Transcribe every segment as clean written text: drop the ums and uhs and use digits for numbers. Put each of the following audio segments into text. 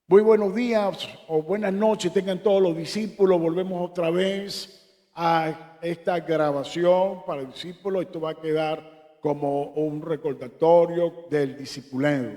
Muy buenos días o buenas noches tengan todos los discípulos. Volvemos otra vez a esta grabación para discípulos. Esto va a quedar como un recordatorio del discipulado.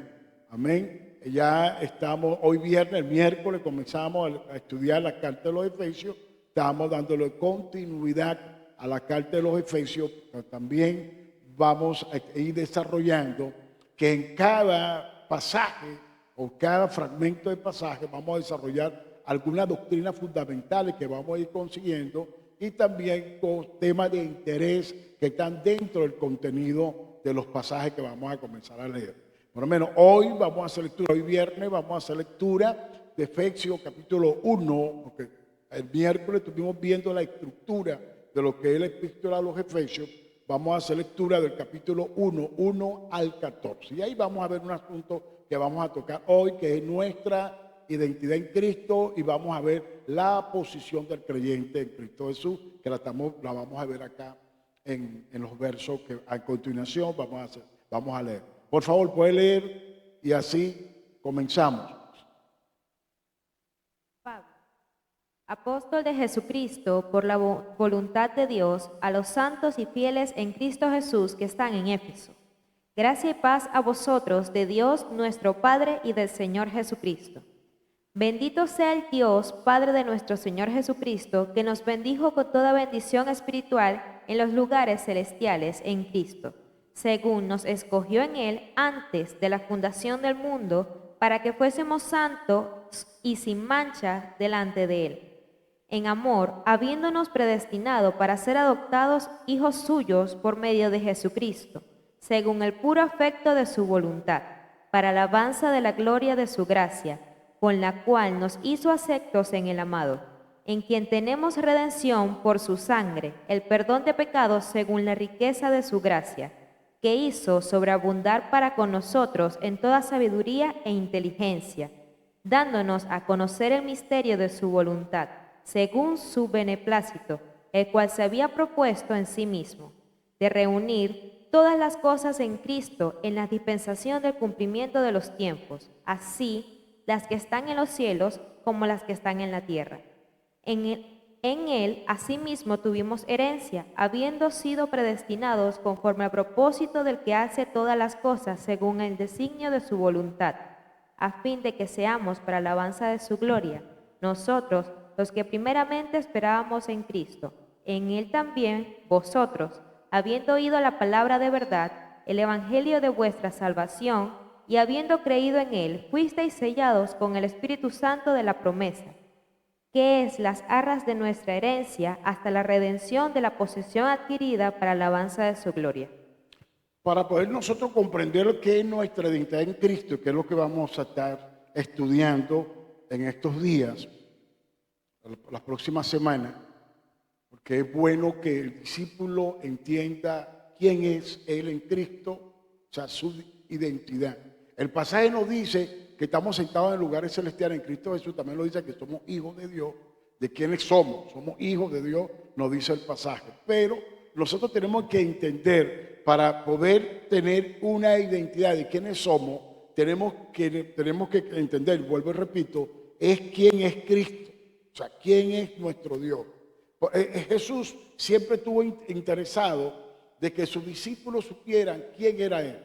Amén. Ya estamos, hoy viernes, el miércoles comenzamos a estudiar la carta de los Efesios. Estamos dándole continuidad a la carta de los Efesios, pero también vamos a ir desarrollando que en cada pasaje o cada fragmento de pasaje vamos a desarrollar algunas doctrinas fundamentales que vamos a ir consiguiendo y también con temas de interés que están dentro del contenido de los pasajes que vamos a comenzar a leer. Por lo menos hoy vamos a hacer lectura, hoy viernes vamos a hacer lectura de Efesios capítulo 1, porque el miércoles estuvimos viendo la estructura de lo que es la epístola a los Efesios. Vamos a hacer lectura del capítulo 1 al 14. Y ahí vamos a ver un asunto que vamos a tocar hoy, que es nuestra identidad en Cristo, y vamos a ver la posición del creyente en Cristo Jesús, que la vamos a ver acá en los versos que a continuación vamos a leer. Por favor, puede leer y así comenzamos. Pablo, apóstol de Jesucristo por la voluntad de Dios, a los santos y fieles en Cristo Jesús que están en Éfeso. Gracia y paz a vosotros de Dios nuestro Padre y del Señor Jesucristo. Bendito sea el Dios, Padre de nuestro Señor Jesucristo, que nos bendijo con toda bendición espiritual en los lugares celestiales en Cristo, según nos escogió en Él antes de la fundación del mundo, para que fuésemos santos y sin mancha delante de Él. En amor, habiéndonos predestinado para ser adoptados hijos suyos por medio de Jesucristo, según el puro afecto de su voluntad, para alabanza de la gloria de su gracia, con la cual nos hizo aceptos en el amado, en quien tenemos redención por su sangre, el perdón de pecados según la riqueza de su gracia, que hizo sobreabundar para con nosotros en toda sabiduría e inteligencia, dándonos a conocer el misterio de su voluntad, según su beneplácito, el cual se había propuesto en sí mismo, de reunir todas las cosas en Cristo en la dispensación del cumplimiento de los tiempos, así las que están en los cielos como las que están en la tierra. En él asimismo tuvimos herencia, habiendo sido predestinados conforme al propósito del que hace todas las cosas según el designio de su voluntad, a fin de que seamos para alabanza de su gloria, nosotros los que primeramente esperábamos en Cristo. En él también vosotros, habiendo oído la palabra de verdad, el evangelio de vuestra salvación, y habiendo creído en él, fuisteis sellados con el Espíritu Santo de la promesa, que es las arras de nuestra herencia hasta la redención de la posesión adquirida para alabanza de su gloria. Para poder nosotros comprender qué es nuestra identidad en Cristo, que es lo que vamos a estar estudiando en estos días, las próximas semanas, porque es bueno que el discípulo entienda quién es él en Cristo, o sea, su identidad. El pasaje nos dice que estamos sentados en lugares celestiales en Cristo Jesús, también lo dice que somos hijos de Dios. ¿De quiénes somos? Somos hijos de Dios, nos dice el pasaje. Pero nosotros tenemos que entender, para poder tener una identidad de quiénes somos, tenemos que entender, vuelvo y repito, es quién es Cristo, o sea, quién es nuestro Dios. Jesús siempre estuvo interesado de que sus discípulos supieran quién era Él.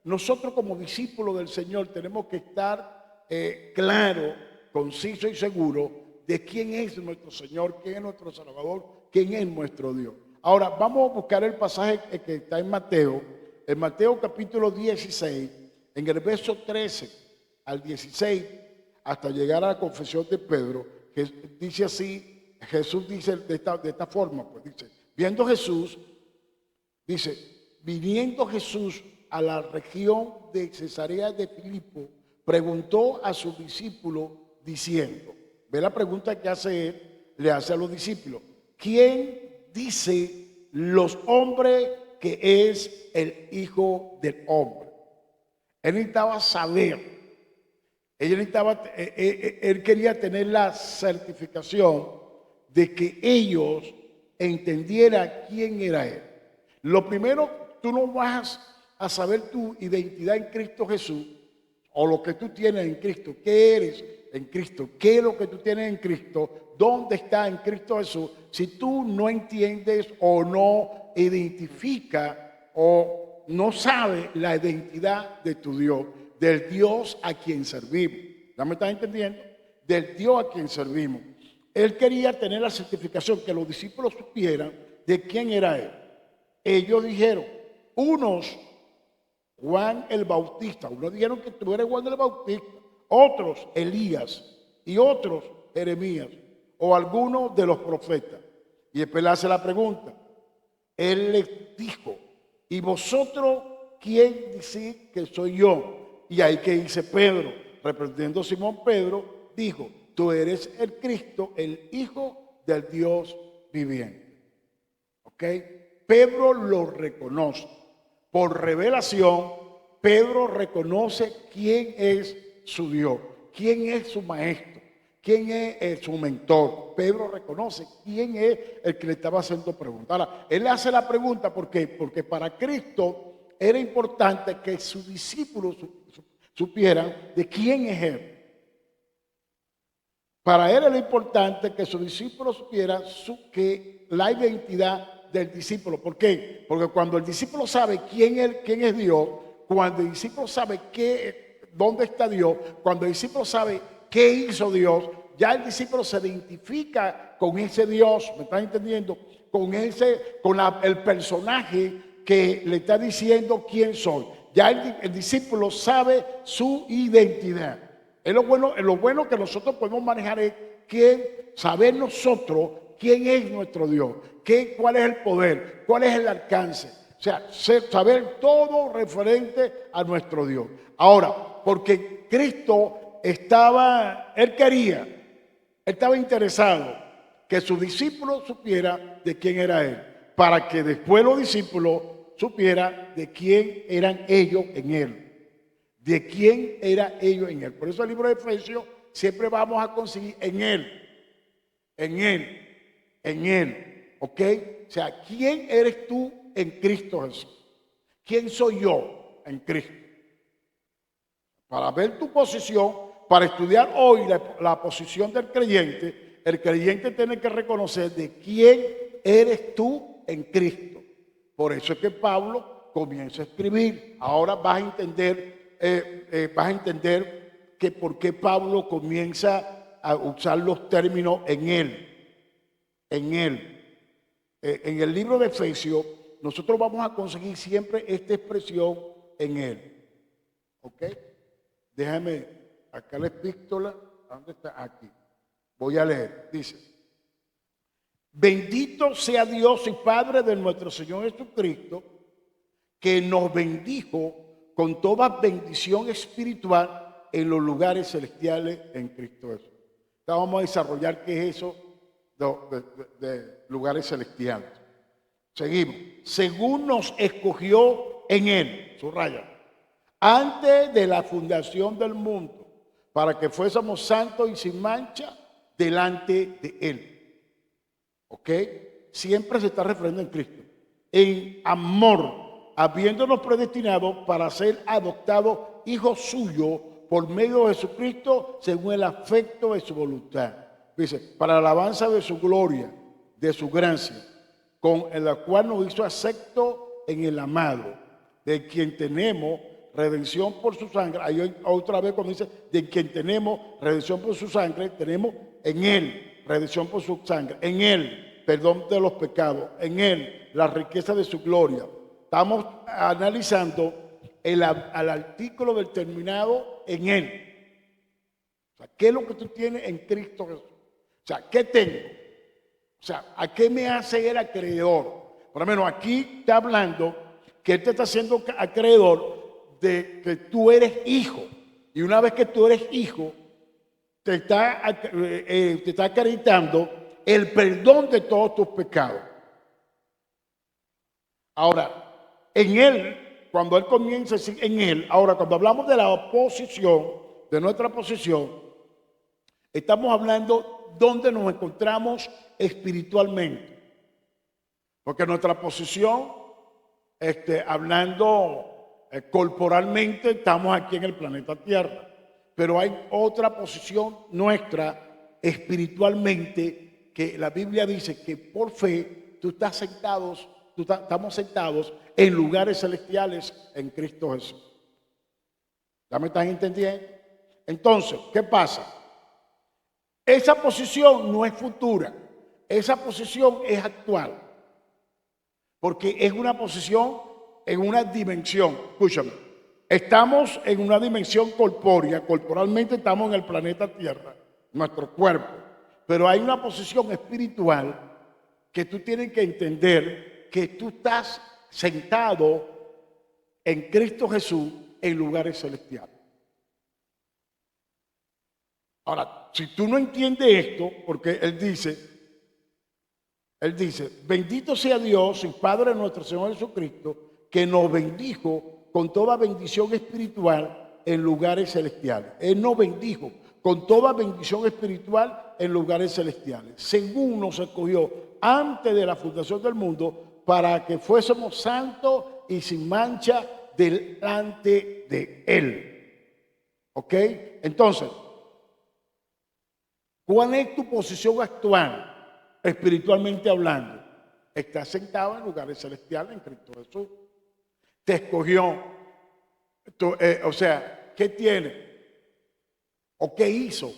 Nosotros como discípulos del Señor tenemos que estar claro, conciso y seguro de quién es nuestro Señor, quién es nuestro Salvador, quién es nuestro Dios. Ahora vamos a buscar el pasaje que está en Mateo capítulo 16, en el verso 13 al 16, hasta llegar a la confesión de Pedro, que dice así, Jesús dice de esta forma, pues dice, viniendo Jesús a la región de Cesarea de Filipo, preguntó a sus discípulos diciendo, ve la pregunta que hace él, le hace a los discípulos, ¿quién dice los hombres que es el Hijo del Hombre? Él necesitaba saber, él quería tener la certificación de que ellos entendieran quién era él. Lo primero, tú no vas a saber tu identidad en Cristo Jesús o lo que tú tienes en Cristo, qué eres en Cristo, qué es lo que tú tienes en Cristo, dónde está en Cristo Jesús, si tú no entiendes o no identificas o no sabes la identidad de tu Dios, del Dios a quien servimos. ¿Ya me estás entendiendo? Del Dios a quien servimos. Él quería tener la certificación, que los discípulos supieran de quién era Él. Ellos dijeron, unos, Juan el Bautista, unos dijeron que tú eres Juan el Bautista, otros Elías y otros Jeremías o algunos de los profetas. Y después le hace la pregunta. Él les dijo, ¿y vosotros quién decís que soy yo? Y ahí que dice Pedro, reprendiendo a Simón Pedro, dijo, tú eres el Cristo, el Hijo del Dios viviente. ¿Ok? Pedro lo reconoce. Por revelación, Pedro reconoce quién es su Dios, quién es su maestro, quién es su mentor. Pedro reconoce quién es el que le estaba haciendo preguntas. Ahora, él le hace la pregunta, ¿por qué? Porque para Cristo era importante que sus discípulos supieran de quién es Él. Para él era importante que sus discípulos supieran que la identidad del discípulo. ¿Por qué? Porque cuando el discípulo sabe quién es Dios, cuando el discípulo sabe dónde está Dios, cuando el discípulo sabe qué hizo Dios, ya el discípulo se identifica con ese Dios, ¿me están entendiendo? Con el personaje que le está diciendo quién soy. Ya el discípulo sabe su identidad. Es lo bueno que nosotros podemos manejar es saber nosotros quién es nuestro Dios, cuál es el poder, cuál es el alcance. O sea, saber todo referente a nuestro Dios. Ahora, porque Cristo estaba interesado que sus discípulos supieran de quién era Él, para que después los discípulos supieran de quién eran ellos en Él. De quién era ellos en Él. Por eso el libro de Efesios siempre vamos a conseguir en Él. ¿Ok? O sea, ¿quién eres tú en Cristo Jesús? ¿Quién soy yo en Cristo? Para ver tu posición, para estudiar hoy la posición del creyente, el creyente tiene que reconocer de quién eres tú en Cristo. Por eso es que Pablo comienza a escribir. Ahora vas a entender que por qué Pablo comienza a usar los términos en él. En el libro de Efesios, nosotros vamos a conseguir siempre esta expresión en él. ¿Ok? Déjame, acá la epístola, ¿dónde está? Aquí. Voy a leer, dice. Bendito sea Dios y Padre de nuestro Señor Jesucristo, que nos bendijo con toda bendición espiritual en los lugares celestiales en Cristo Jesús. Ahora vamos a desarrollar qué es eso de lugares celestiales. Seguimos. Según nos escogió en Él, subraya, antes de la fundación del mundo, para que fuésemos santos y sin mancha delante de Él. ¿Ok? Siempre se está refiriendo en Cristo. En amor, habiéndonos predestinado para ser adoptados hijos suyos por medio de Jesucristo, según el afecto de su voluntad. Dice, para la alabanza de su gloria, de su gracia, con la cual nos hizo acepto en el amado, de quien tenemos redención por su sangre. Ahí otra vez cuando dice, de quien tenemos redención por su sangre, tenemos en Él redención por su sangre, en Él perdón de los pecados, en Él la riqueza de su gloria. Estamos analizando al artículo determinado en Él. O sea, ¿qué es lo que tú tienes en Cristo Jesús? O sea, ¿qué tengo? O sea, ¿a qué me hace Él acreedor? Por lo menos aquí está hablando que Él te está haciendo acreedor de que tú eres hijo. Y una vez que tú eres hijo, te está acreditando el perdón de todos tus pecados. Ahora, en Él, cuando Él comienza a decir en Él, ahora cuando hablamos de la oposición, de nuestra posición, estamos hablando dónde nos encontramos espiritualmente. Porque nuestra posición, hablando corporalmente estamos aquí en el planeta Tierra, pero hay otra posición nuestra espiritualmente que la Biblia dice que por fe estamos sentados en lugares celestiales en Cristo Jesús. ¿Ya me están entendiendo? Entonces, ¿qué pasa? Esa posición no es futura, esa posición es actual, porque es una posición en una dimensión. Escúchame, estamos en una dimensión corpórea, corporalmente estamos en el planeta Tierra, nuestro cuerpo, pero hay una posición espiritual que tú tienes que entender que tú estás sentado en Cristo Jesús en lugares celestiales. Ahora, si tú no entiendes esto, porque Él dice, bendito sea Dios y Padre de nuestro Señor Jesucristo, que nos bendijo con toda bendición espiritual en lugares celestiales. Él nos bendijo con toda bendición espiritual en lugares celestiales, según nos escogió antes de la fundación del mundo, para que fuésemos santos y sin mancha delante de Él. ¿Ok? Entonces, ¿cuál es tu posición actual, espiritualmente hablando? Estás sentado en lugares celestiales en Cristo Jesús. Te escogió. O sea, ¿qué tiene? ¿O qué hizo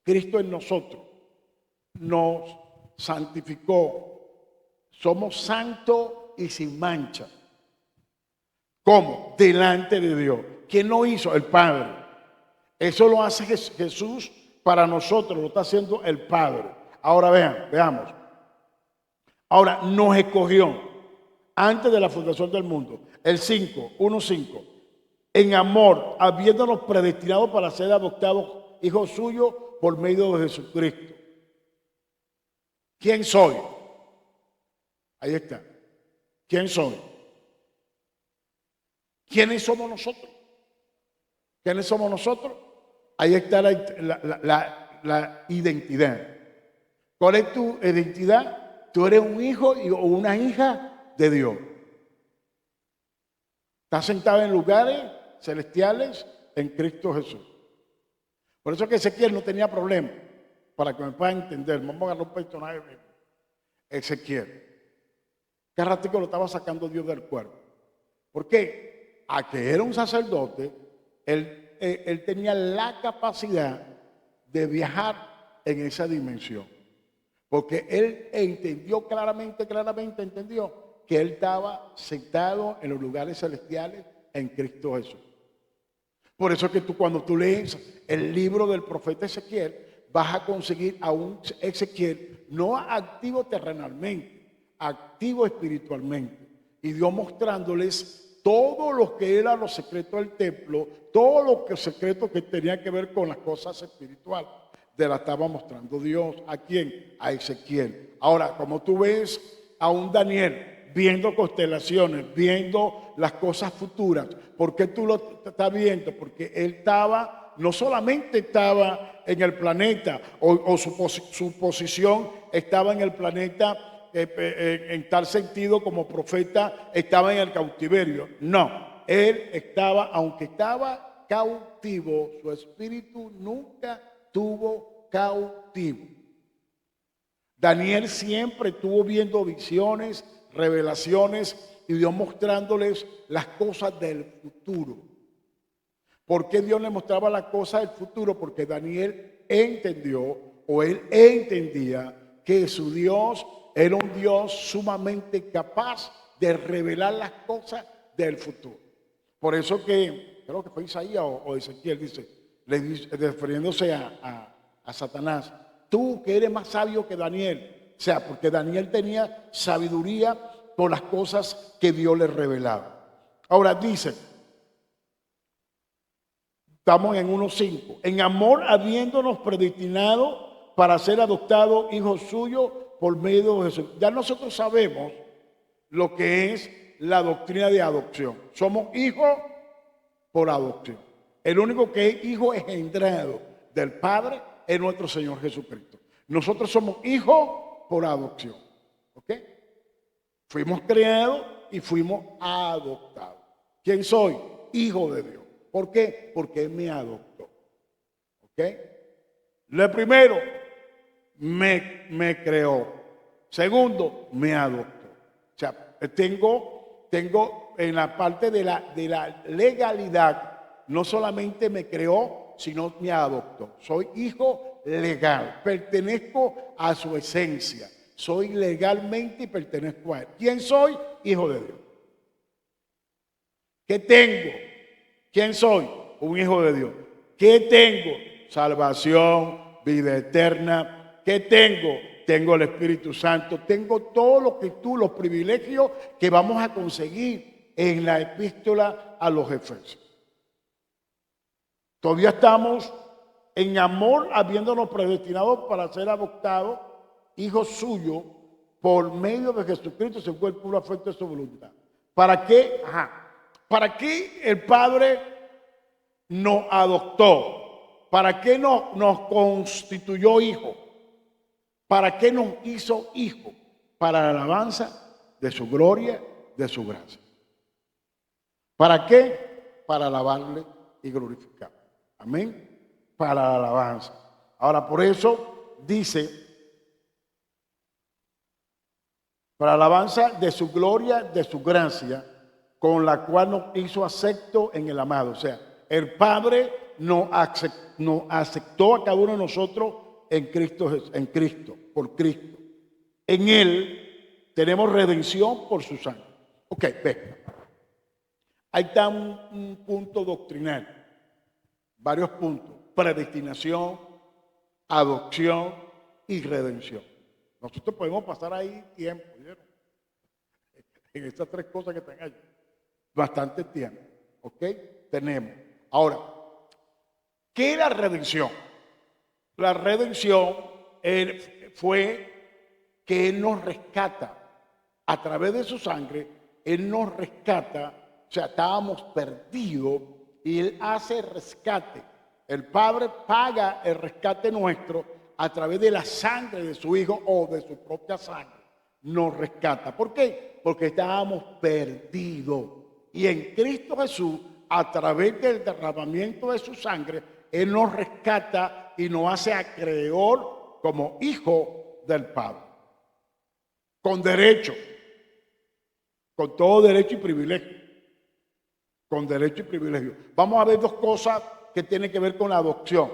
Cristo en nosotros? Nos santificó. Somos santos y sin mancha. ¿Cómo? Delante de Dios. ¿Quién lo hizo? El Padre. Eso lo hace Jesús para nosotros, lo está haciendo el Padre. Ahora veamos. Ahora nos escogió antes de la fundación del mundo. El 1:5. En amor, habiéndonos predestinado para ser adoptados hijos suyos por medio de Jesucristo. ¿Quién soy? Ahí está. ¿Quién soy? ¿Quiénes somos nosotros? ¿Quiénes somos nosotros? Ahí está la identidad. ¿Cuál es tu identidad? Tú eres un hijo o una hija de Dios. Estás sentado en lugares celestiales en Cristo Jesús. Por eso que Ezequiel no tenía problema. Para que me puedan entender, vamos a agarrar un personaje mismo. Ezequiel. Cada ratico lo estaba sacando Dios del cuerpo. ¿Por qué? A que era un sacerdote, él tenía la capacidad de viajar en esa dimensión. Porque él entendió claramente entendió que él estaba sentado en los lugares celestiales en Cristo Jesús. Por eso es que cuando tú lees el libro del profeta Ezequiel, vas a conseguir a un Ezequiel no activo terrenalmente, activo espiritualmente. Y Dios mostrándoles todo lo que eran los secretos del templo, todos los secretos que tenían que ver con las cosas espirituales. Te la estaba mostrando Dios. ¿A quién? A Ezequiel. Ahora, como tú ves a un Daniel viendo constelaciones, viendo las cosas futuras, ¿por qué tú lo estás viendo? Porque él no solamente estaba en el planeta, o su posición estaba en el planeta en tal sentido como profeta, estaba en el cautiverio. No, él estaba, aunque estaba cautivo, su espíritu nunca tuvo cautivo. Daniel siempre estuvo viendo visiones, revelaciones y Dios mostrándoles las cosas del futuro. ¿Por qué Dios le mostraba las cosas del futuro? Porque Daniel entendió, o él entendía, que su Dios era un Dios sumamente capaz de revelar las cosas del futuro. Por eso que, creo que fue Isaías o Ezequiel, dice, refiriéndose a Satanás, tú que eres más sabio que Daniel. O sea, porque Daniel tenía sabiduría por las cosas que Dios le revelaba. Ahora dice, estamos en 1:5, en amor habiéndonos predestinado para ser adoptados hijos suyos por medio de Jesús. Ya nosotros sabemos lo que es la doctrina de adopción. Somos hijos por adopción. El único que es hijo engendrado del Padre es nuestro Señor Jesucristo. Nosotros somos hijos por adopción. ¿Ok? Fuimos creados y fuimos adoptados. ¿Quién soy? Hijo de Dios. ¿Por qué? Porque Él me adoptó. ¿Ok? Lo primero, me creó. Segundo, me adoptó. O sea, tengo en la parte de la legalidad, no solamente me creó, sino me adoptó. Soy hijo legal, pertenezco a su esencia. Soy legalmente y pertenezco a Él. ¿Quién soy? Hijo de Dios. ¿Qué tengo? ¿Quién soy? Un hijo de Dios. ¿Qué tengo? Salvación, vida eterna. ¿Qué tengo? Tengo el Espíritu Santo. Tengo todo lo que los privilegios que vamos a conseguir en la epístola a los Efesios. Todavía estamos en amor, habiéndonos predestinados para ser adoptados, hijos suyos, por medio de Jesucristo, según el puro afecto de su voluntad. ¿Para qué? ¿Para qué el Padre nos adoptó? ¿Para qué nos constituyó hijos? ¿Para qué nos hizo hijos? Para la alabanza de su gloria, de su gracia. ¿Para qué? Para alabarle y glorificarle. Amén. Para la alabanza. Ahora, por eso dice, para la alabanza de su gloria, de su gracia, con la cual nos hizo acepto en el amado. O sea, el Padre nos aceptó a cada uno de nosotros en Cristo, por Cristo. En Él tenemos redención por su sangre. Ok, ve. Ahí está un punto doctrinal. Varios puntos. Predestinación, adopción y redención. Nosotros podemos pasar ahí tiempo, ¿vieron? En estas tres cosas que están ahí. Bastante tiempo. ¿Ok? Tenemos. Ahora, ¿qué es la redención? La redención fue que Él nos rescata. A través de su sangre, Él nos rescata. O sea, estábamos perdidos y Él hace rescate. El Padre paga el rescate nuestro a través de la sangre de su Hijo o de su propia sangre. Nos rescata. ¿Por qué? Porque estábamos perdidos. Y en Cristo Jesús, a través del derramamiento de su sangre, Él nos rescata y nos hace acreedor como hijo del Padre. Con derecho. Con todo derecho y privilegio. Con derecho y privilegio. Vamos a ver dos cosas que tienen que ver con la adopción.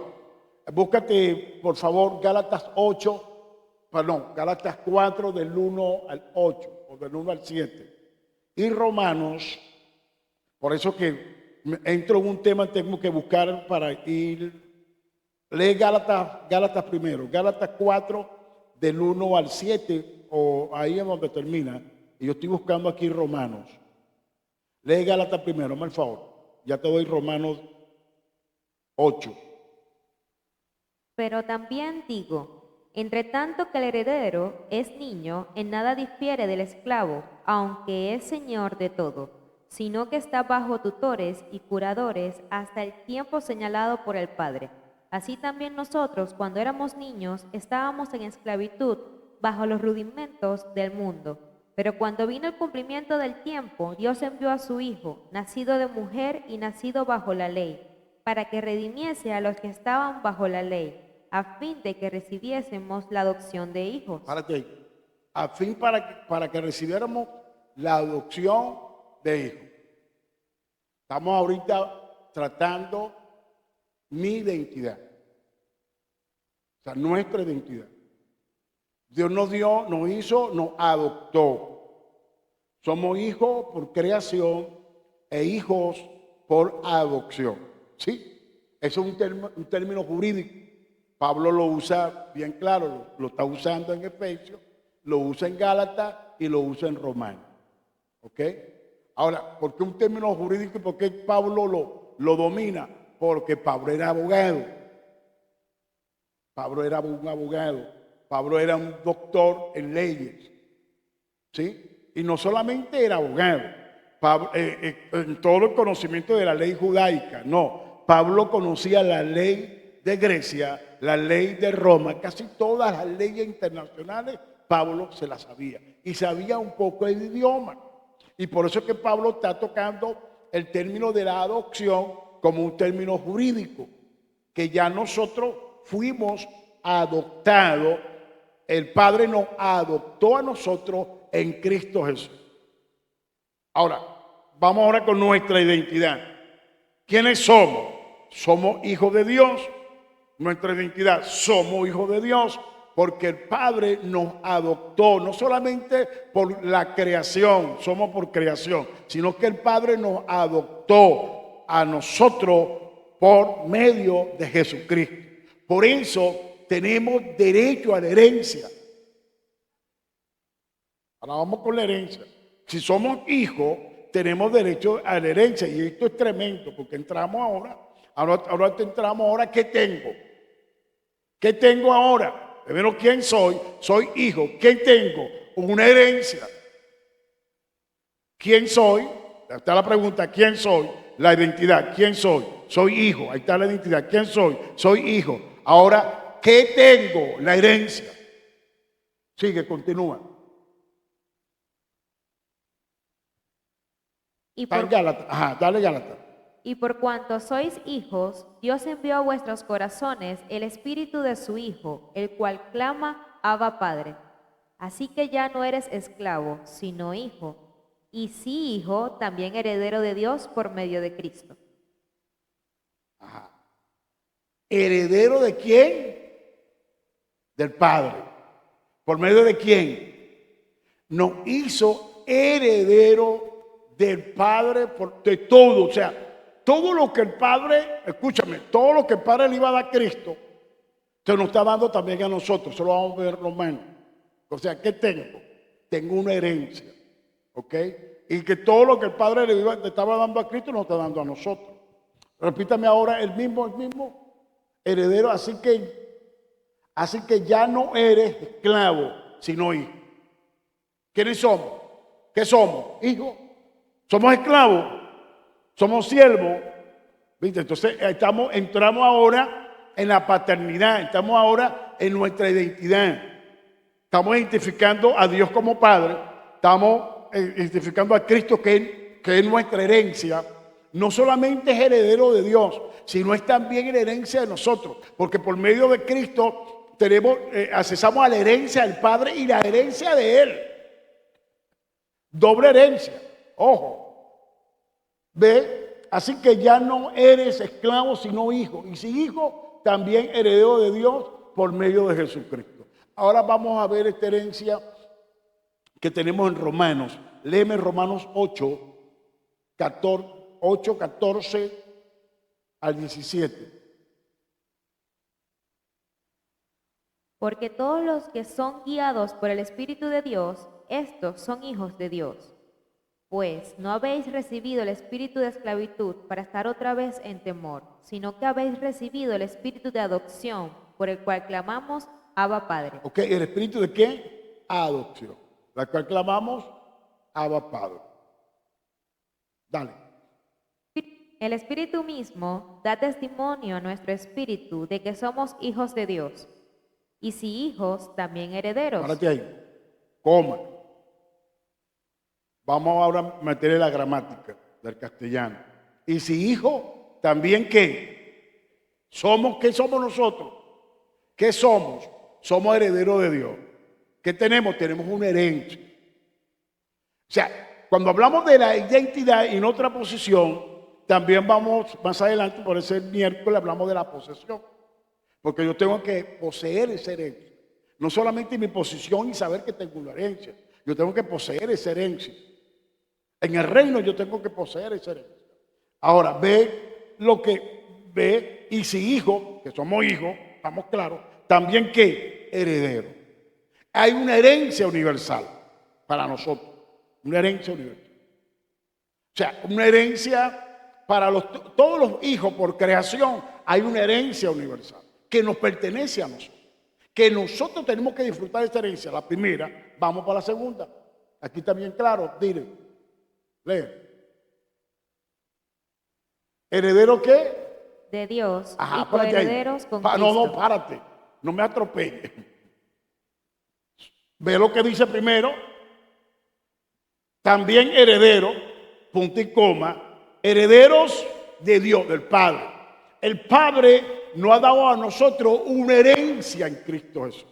Búscate, por favor, Gálatas 4 del 1 al 8 o del 1 al 7. Y Romanos, por eso que entro en un tema, tengo que buscar para ir. Lee Gálatas primero, Gálatas 4 del 1 al 7, o ahí es donde termina. Y yo estoy buscando aquí Romanos. Lee Gálatas primero, hazme el favor. Ya te doy Romanos 8. Pero también digo, entre tanto que el heredero es niño, en nada difiere del esclavo, aunque es señor de todo, sino que está bajo tutores y curadores hasta el tiempo señalado por el Padre. Así también nosotros, cuando éramos niños, estábamos en esclavitud bajo los rudimentos del mundo. Pero cuando vino el cumplimiento del tiempo, Dios envió a su Hijo, nacido de mujer y nacido bajo la ley, para que redimiese a los que estaban bajo la ley, a fin de que recibiésemos la adopción de hijos. Párate ahí. A fin para que recibiéramos la adopción de hijos. Estamos ahorita tratando mi identidad. O sea, nuestra identidad. Dios nos dio, nos hizo, nos adoptó. Somos hijos por creación e hijos por adopción. ¿Sí? Eso es un término jurídico. Pablo lo usa bien claro, lo está usando en Efesios, lo usa en Gálatas y lo usa en Romanos. ¿Ok? Ahora, ¿por qué un término jurídico y por qué Pablo lo domina? Porque Pablo era abogado. Pablo era un abogado. Pablo era un doctor en leyes. ¿Sí? Y no solamente era abogado. Pablo, en todo el conocimiento de la ley judaica, no. Pablo conocía la ley de Grecia, la ley de Roma, casi todas las leyes internacionales, Pablo se las sabía. Y sabía un poco el idioma. Y por eso es que Pablo está tocando el término de la adopción como un término jurídico, que ya nosotros fuimos adoptados, el Padre nos adoptó a nosotros en Cristo Jesús. Ahora, vamos ahora con nuestra identidad. ¿Quiénes somos? Somos hijos de Dios. Nuestra identidad, somos hijos de Dios, porque el Padre nos adoptó, no solamente por la creación, somos por creación, sino que el Padre nos adoptó a nosotros por medio de Jesucristo. Por eso tenemos derecho a la herencia. Ahora vamos con la herencia. Si somos hijos, tenemos derecho a la herencia. Y esto es tremendo, porque entramos ahora entramos ahora, ¿qué tengo? ¿Qué tengo ahora? Primero, ¿quién soy? Soy hijo. ¿Qué tengo? Una herencia. ¿Quién soy? Ahí está la pregunta, ¿quién soy? La identidad, ¿quién soy? Soy hijo. Ahí está la identidad, ¿quién soy? Soy hijo. Ahora, ¿qué tengo? La herencia. Sigue, continúa. Dale Gálatas. Y por cuanto sois hijos, Dios envió a vuestros corazones el espíritu de su Hijo, el cual clama, Abba Padre. Así que ya no eres esclavo, sino hijo. Y si hijo, también heredero de Dios por medio de Cristo. ¿Heredero de quién? Del Padre. ¿Por medio de quién? Nos hizo heredero del Padre de todo. O sea, todo lo que el Padre, escúchame, todo lo que el Padre le iba a dar a Cristo, se nos está dando también a nosotros. Eso lo vamos a ver Romanos. O sea, ¿qué tengo? Tengo una herencia. ¿Ok? Y que todo lo que el Padre le estaba dando a Cristo nos está dando a nosotros. Repítame ahora, el mismo heredero. Así que ya no eres esclavo, sino hijo. ¿Quiénes somos? ¿Qué somos? Hijos. ¿Somos esclavos? Somos siervos, ¿viste? Entonces entramos ahora en la paternidad, estamos ahora en nuestra identidad. Estamos identificando a Dios como Padre, estamos identificando a Cristo que es nuestra herencia. No solamente es heredero de Dios, sino es también la herencia de nosotros, porque por medio de Cristo accesamos a la herencia del Padre y la herencia de Él. Doble herencia, ojo. ¿Ve? Así que ya no eres esclavo, sino hijo. Y si hijo, también heredero de Dios por medio de Jesucristo. Ahora vamos a ver esta herencia que tenemos en Romanos. Léeme Romanos 8, 14 al 17. Porque todos los que son guiados por el Espíritu de Dios, estos son hijos de Dios. Pues no habéis recibido el espíritu de esclavitud para estar otra vez en temor, sino que habéis recibido el espíritu de adopción, por el cual clamamos, Abba Padre. Ok, ¿el espíritu de qué? Adopción. La cual clamamos, Abba Padre. Dale. El Espíritu mismo da testimonio a nuestro espíritu de que somos hijos de Dios. Y si hijos, también herederos. Párate ahí. Coma. Vamos ahora a meterle la gramática del castellano. Y si hijo, también ¿qué? ¿Qué somos nosotros? ¿Qué somos? Somos herederos de Dios. ¿Qué tenemos? Tenemos una herencia. O sea, cuando hablamos de la identidad en otra posición, también vamos más adelante, por ese miércoles hablamos de la posesión. Porque yo tengo que poseer esa herencia. No solamente mi posición y saber que tengo una herencia. Yo tengo que poseer esa herencia. En el reino yo tengo que poseer esa herencia. Ahora, ve lo que ve, y si hijo, que somos hijos, estamos claros, también ¿qué? Heredero. Hay una herencia universal para nosotros. Una herencia universal. O sea, una herencia para todos los hijos por creación. Hay una herencia universal que nos pertenece a nosotros. Que nosotros tenemos que disfrutar de esta herencia. La primera, vamos para la segunda. Aquí está bien claro, dile. Lee. ¿Heredero qué? De Dios. Ajá, y coherederos con Cristo. No, párate. No me atropelle. Ve lo que dice primero. También heredero, punto y coma, herederos de Dios, del Padre. El Padre nos ha dado a nosotros una herencia en Cristo Jesús.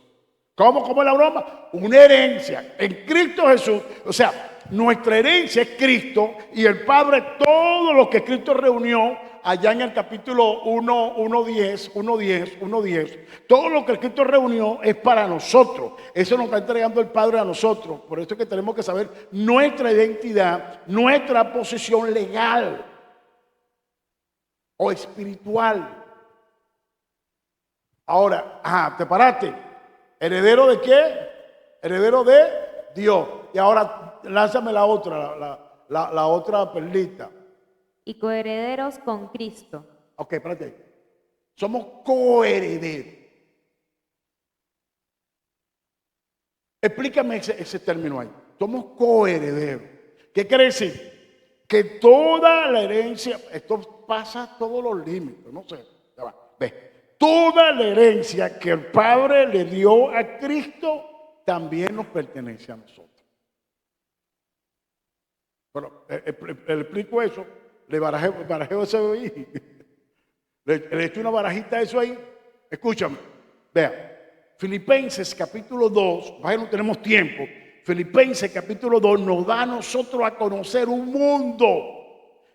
¿Cómo es la broma? Una herencia en Cristo Jesús. O sea, nuestra herencia es Cristo y el Padre, todo lo que Cristo reunió allá en el capítulo 1:10, todo lo que Cristo reunió es para nosotros. Eso nos está entregando el Padre a nosotros. Por eso es que tenemos que saber nuestra identidad, nuestra posición legal o espiritual. Ahora, ¿te paraste? ¿Heredero de qué? Heredero de Dios. Y ahora lánzame la otra, la otra perlita. Y coherederos con Cristo. Ok, espérate ahí. Somos coherederos. Explícame ese término ahí. Somos coherederos. ¿Qué quiere decir? Que toda la herencia, esto pasa todos los límites, no sé. Ya va, ve. Toda la herencia que el Padre le dio a Cristo también nos pertenece a nosotros. Bueno, le explico eso, le barajeo eso ahí, le echo una barajita a eso ahí. Escúchame, vea, Filipenses capítulo 2, vaya, no tenemos tiempo. Filipenses capítulo 2 nos da a nosotros a conocer un mundo,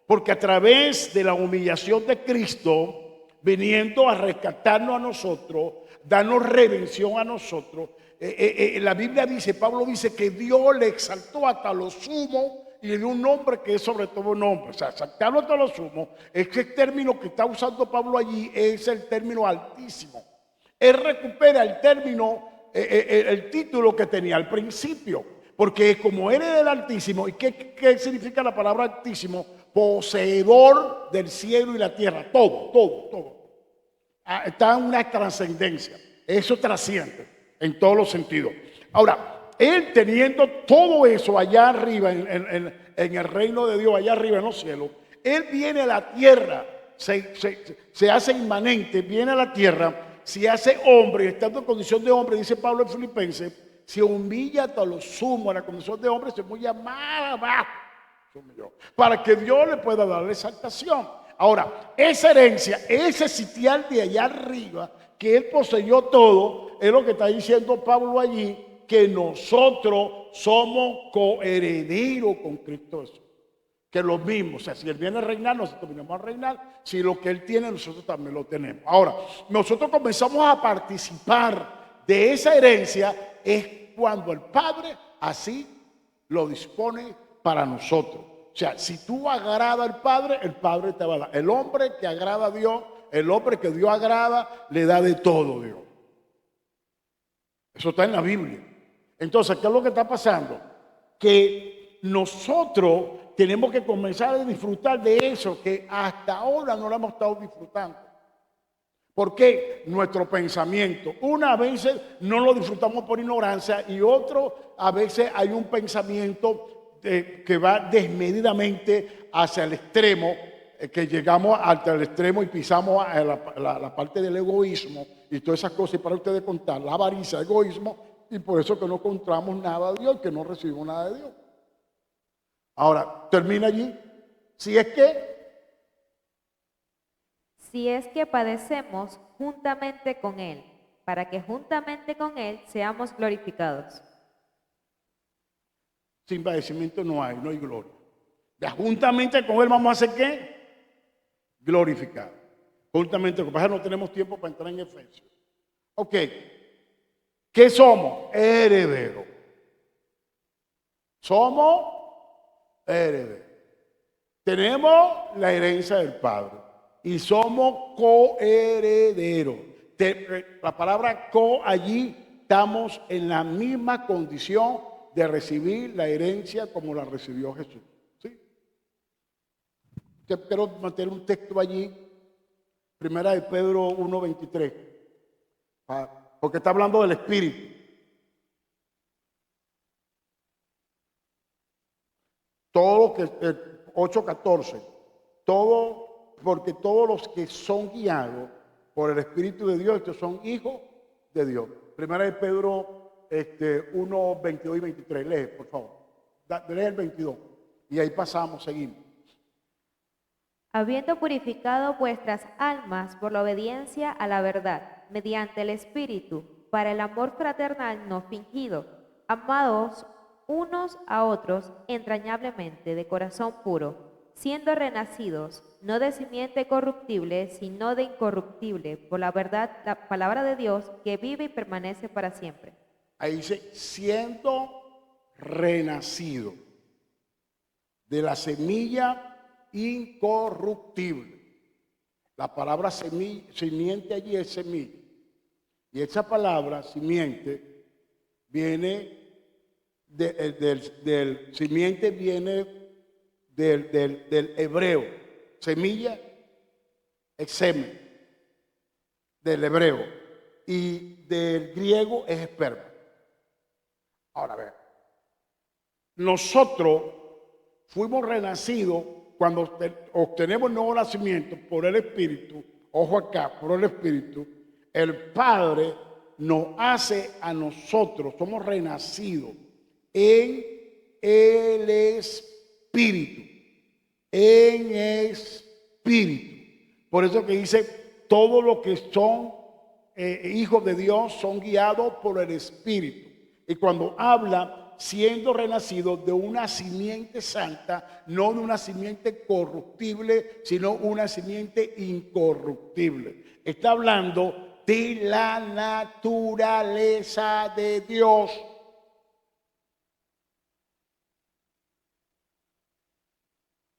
porque a través de la humillación de Cristo, viniendo a rescatarnos a nosotros, darnos redención a nosotros. La Biblia dice, Pablo dice que Dios le exaltó hasta lo sumo y le dio un nombre que es sobre todo nombre. O sea, exaltarlo hasta lo sumo, ese término que está usando Pablo allí es el término altísimo. Él recupera el término, el título que tenía al principio, porque como él es del Altísimo, ¿y qué significa la palabra Altísimo? Poseedor del cielo y la tierra, todo. Está en una trascendencia, eso trasciende en todos los sentidos. Ahora, él teniendo todo eso allá arriba, en el reino de Dios, allá arriba en los cielos, él viene a la tierra, se hace inmanente, viene a la tierra, se hace hombre, estando en condición de hombre, dice Pablo en Filipenses, se humilla hasta lo sumo, a la condición de hombre se humilla más abajo. Para que Dios le pueda dar la exaltación. Ahora, esa herencia, ese sitial de allá arriba, que él poseyó todo, es lo que está diciendo Pablo allí, que nosotros somos coherederos con Cristo Jesús. Que es lo mismo, o sea, si él viene a reinar, nosotros venimos a reinar. Si lo que él tiene, nosotros también lo tenemos. Ahora, nosotros comenzamos a participar de esa herencia, es cuando el Padre así lo dispone para nosotros. O sea, si tú agradas al Padre, el Padre te va a dar. El hombre que agrada a Dios, el hombre que Dios agrada, le da de todo Dios. Eso está en la Biblia. Entonces, ¿qué es lo que está pasando? Que nosotros tenemos que comenzar a disfrutar de eso que hasta ahora no lo hemos estado disfrutando. ¿Por qué? Nuestro pensamiento. Una vez no lo disfrutamos por ignorancia y otro, a veces hay un pensamiento que va desmedidamente hacia el extremo, que llegamos hasta el extremo y pisamos a la parte del egoísmo y todas esas cosas. Y para ustedes contar, la avaricia, el egoísmo, y por eso que no encontramos nada de Dios, que no recibimos nada de Dios. Ahora, termina allí. Si es que padecemos juntamente con Él, para que juntamente con Él seamos glorificados. Sin padecimiento no hay gloria. Ya juntamente con Él vamos a hacer ¿qué? Glorificar. Juntamente con Él, no tenemos tiempo para entrar en Efesios. Ok. ¿Qué somos? Herederos. Somos herederos. Tenemos la herencia del Padre y somos coherederos. La palabra co allí estamos en la misma condición de recibir la herencia como la recibió Jesús. ¿Sí? Yo quiero mantener un texto allí, Primera de Pedro 1:23, porque está hablando del Espíritu. Todo que 8:14, porque todos los que son guiados por el Espíritu de Dios, estos son hijos de Dios. Primera de Pedro 1, 22 y 23, lee, por favor. Lee el 22. Y ahí pasamos, seguimos. habiendo purificado vuestras almas por la obediencia a la verdad, mediante el Espíritu, para el amor fraternal no fingido, amados unos a otros entrañablemente de corazón puro, siendo renacidos, no de simiente corruptible, sino de incorruptible, por la verdad, la palabra de Dios, que vive y permanece para siempre. Ahí dice, siendo renacido de la semilla incorruptible. La palabra simiente allí es semilla. Y esa palabra, simiente, viene del simiente viene del hebreo. Semilla es semen, del hebreo. Y del griego es esperma. Ahora, a ver. Nosotros fuimos renacidos cuando obtenemos nuevo nacimiento por el Espíritu. Ojo acá, por el Espíritu. El Padre nos hace a nosotros, somos renacidos en el Espíritu. En Espíritu. Por eso que dice, todos los que son hijos de Dios son guiados por el Espíritu. Y cuando habla, siendo renacidos de una simiente santa, no de una simiente corruptible, sino una simiente incorruptible. Está hablando de la naturaleza de Dios.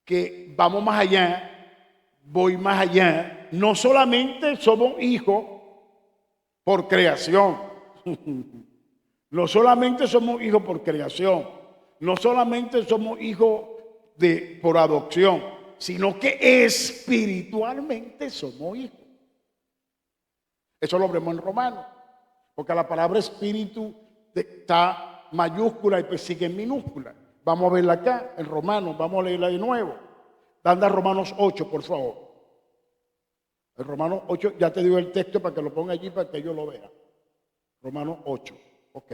Que vamos más allá, voy más allá. No solamente somos hijos por creación. No solamente somos hijos por creación. No solamente somos hijos por adopción, sino que espiritualmente somos hijos. Eso lo vemos en Romanos, porque la palabra espíritu está mayúscula y pues sigue en minúscula. Vamos a verla acá, en Romanos, vamos a leerla de nuevo. Anda a Romanos 8, por favor. En Romanos 8, ya te digo el texto para que lo ponga allí para que ellos lo vean. Romanos 8, ok.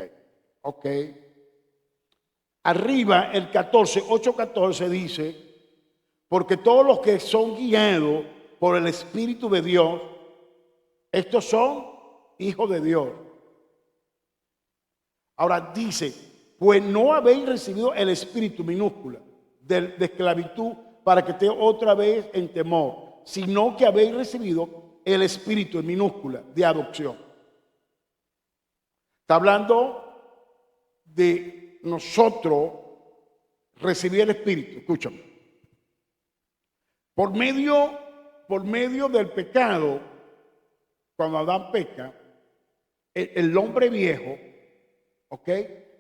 Arriba, el 14, 8:14 dice, porque todos los que son guiados por el Espíritu de Dios, estos son hijos de Dios. Ahora dice, pues no habéis recibido el espíritu minúscula de esclavitud para que esté otra vez en temor, sino que habéis recibido el espíritu en minúscula de adopción. Está hablando de nosotros recibir el espíritu. Escúchame. Por medio del pecado, cuando Adán peca, el hombre viejo,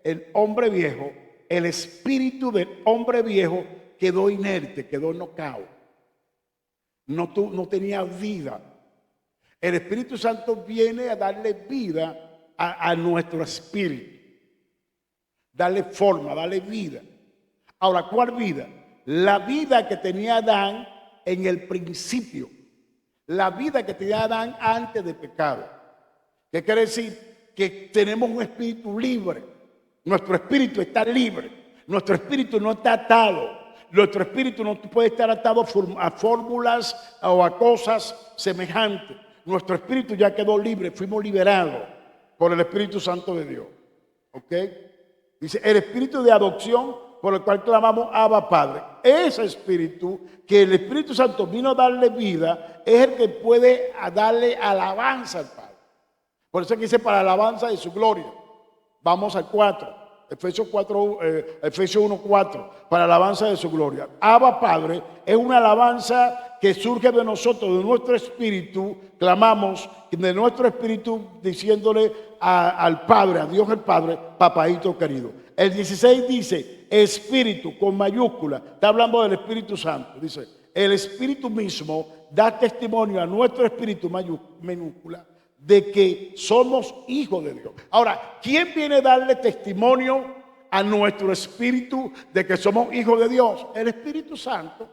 el hombre viejo, el espíritu del hombre viejo quedó inerte, quedó knockout. No tenía vida. El Espíritu Santo viene a darle vida a nuestro espíritu. Darle forma, darle vida. Ahora, ¿cuál vida? La vida que tenía Adán en el principio. La vida que tenía Adán antes del pecado. ¿Qué quiere decir? Que tenemos un espíritu libre. Nuestro espíritu está libre. Nuestro espíritu no está atado. Nuestro espíritu no puede estar atado a fórmulas o a cosas semejantes. Nuestro espíritu ya quedó libre. Fuimos liberados por el Espíritu Santo de Dios. Dice, el espíritu de adopción por el cual clamamos Abba Padre. Ese espíritu que el Espíritu Santo vino a darle vida es el que puede darle alabanza al Padre. Por eso es que dice para alabanza de su gloria. Vamos al 4. Efesios 1:4, para alabanza de su gloria. Abba Padre es una alabanza que surge de nosotros, de nuestro espíritu. Clamamos de nuestro espíritu diciéndole al Padre, a Dios el Padre, papaíto querido. El 16 dice, espíritu con mayúscula, está hablando del Espíritu Santo. Dice, el espíritu mismo da testimonio a nuestro espíritu minúscula de que somos hijos de Dios. Ahora, ¿quién viene a darle testimonio a nuestro espíritu de que somos hijos de Dios? El Espíritu Santo.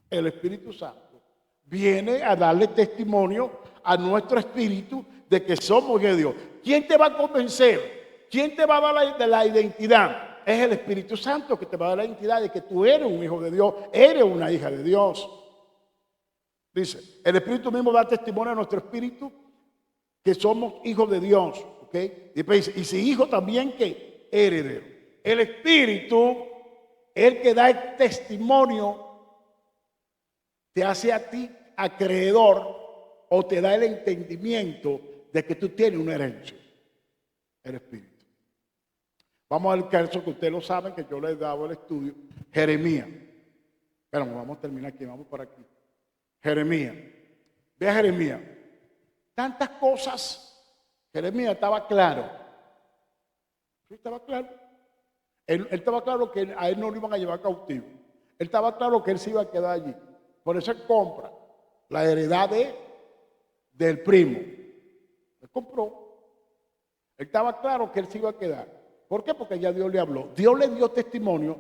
El Espíritu Santo viene a darle testimonio a nuestro espíritu de que somos hijos de Dios. ¿Quién te va a convencer? ¿Quién te va a dar la identidad? es el Espíritu Santo que te va a dar la identidad de que tú eres un hijo de Dios, eres una hija de Dios. Dice, el Espíritu mismo da testimonio a nuestro espíritu que somos hijos de Dios. ¿Ok? Y después dice, y si hijo también que heredero. El Espíritu, el que da el testimonio, te hace a ti acreedor o te da el entendimiento de que tú tienes una herencia. El Espíritu. Vamos al caso que ustedes lo saben, que yo les he dado el estudio. Jeremías. Pero vamos a terminar aquí, vamos por aquí. Jeremías. Ve a Jeremías. Tantas cosas. Jeremías estaba claro. Sí, estaba claro. Él estaba claro que a él no lo iban a llevar cautivo. Él estaba claro que él se iba a quedar allí. Por eso él compra la heredad del primo. Él compró. Él estaba claro que él se iba a quedar. ¿Por qué? Porque ya Dios le habló. Dios le dio testimonio.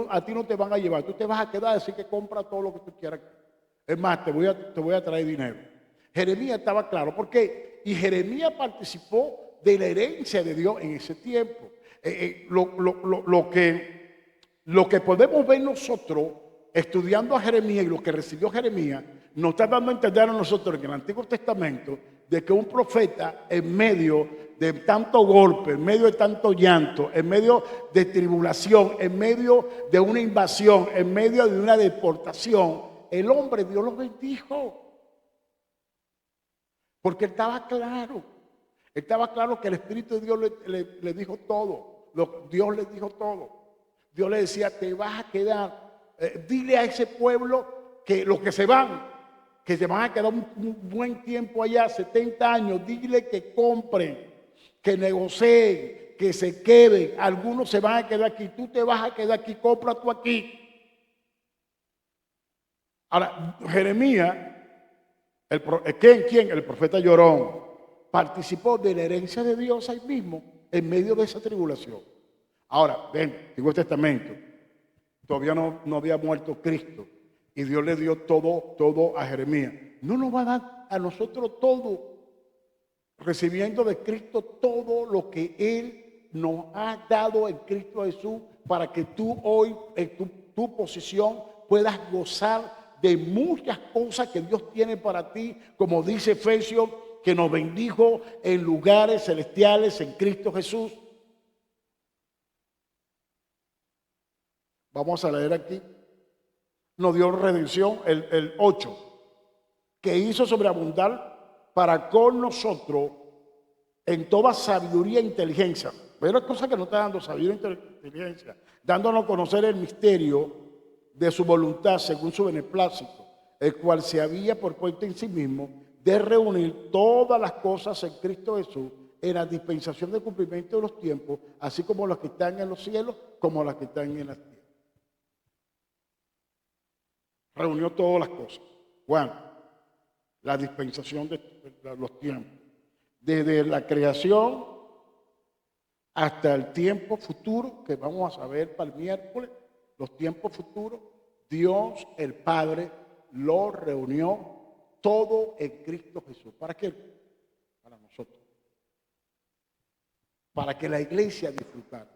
A ti no te van a llevar. Tú te vas a quedar, así que compra todo lo que tú quieras. Es más, te voy a traer dinero. Jeremías estaba claro. ¿Por qué? Y Jeremías participó de la herencia de Dios en ese tiempo. Lo que podemos ver nosotros estudiando a Jeremías y lo que recibió Jeremías, nos está dando a entender a nosotros en el Antiguo Testamento de que un profeta en medio de tanto golpe, en medio de tanto llanto, en medio de tribulación, en medio de una invasión, en medio de una deportación, el hombre Dios lo bendijo. Porque estaba claro que el Espíritu de Dios le dijo todo. Dios le dijo todo. Dios le decía, te vas a quedar. Dile a ese pueblo que los que se van a quedar un buen tiempo allá, 70 años, dile que compren, que negocien, que se queden. Algunos se van a quedar aquí, tú te vas a quedar aquí, compra tú aquí. Ahora, Jeremías, ¿quién? El profeta llorón, participó de la herencia de Dios ahí mismo, en medio de esa tribulación. Ahora, ven, Antiguo Testamento, todavía no había muerto Cristo, y Dios le dio todo a Jeremías. No nos va a dar a nosotros todo, recibiendo de Cristo todo lo que Él nos ha dado en Cristo Jesús, para que tú hoy, en tu posición, puedas gozar de muchas cosas que Dios tiene para ti, como dice Efesios, que nos bendijo en lugares celestiales en Cristo Jesús. Vamos a leer aquí. Nos dio redención, el 8, que hizo sobreabundar para con nosotros en toda sabiduría e inteligencia. Pero es cosa que no está dando sabiduría e inteligencia, dándonos a conocer el misterio de su voluntad según su beneplácito, el cual se había propuesto en sí mismo de reunir todas las cosas en Cristo Jesús en la dispensación del cumplimiento de los tiempos, así como las que están en los cielos como las que están en las tierras. Reunió todas las cosas. Juan, la dispensación de los tiempos. Desde la creación hasta el tiempo futuro, que vamos a saber para el miércoles, los tiempos futuros, Dios el Padre lo reunió todo en Cristo Jesús. ¿Para qué? Para nosotros. Para que la iglesia disfrutara.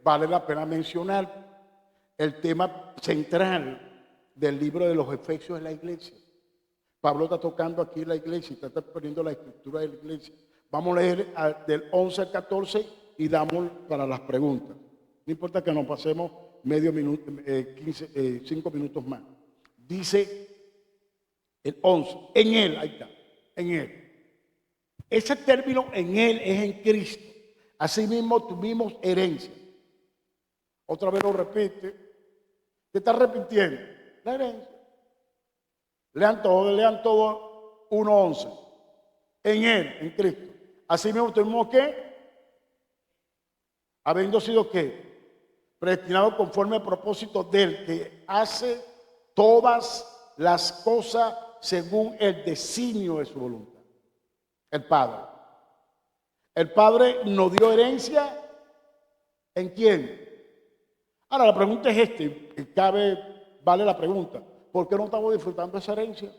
Vale la pena mencionar el tema central del libro de los Efesios es la iglesia. Pablo está tocando aquí la iglesia, está poniendo la estructura de la iglesia. Vamos a leer del 11 al 14 y damos para las preguntas. No importa que nos pasemos medio minuto, 5 minutos más. Dice el 11, en él, ahí está, en él. Ese término en él es en Cristo. Asimismo tuvimos herencia. Otra vez lo repite. ¿Qué está repitiendo? La herencia. Lean todo 1:11. En él, en Cristo. Asimismo tuvimos ¿qué? Habiendo sido ¿qué? Predestinado conforme al propósito del que hace todas las cosas según el designio de su voluntad. El Padre. El Padre nos dio herencia. ¿En quién? Ahora la pregunta es vale la pregunta. ¿Por qué no estamos disfrutando esa herencia?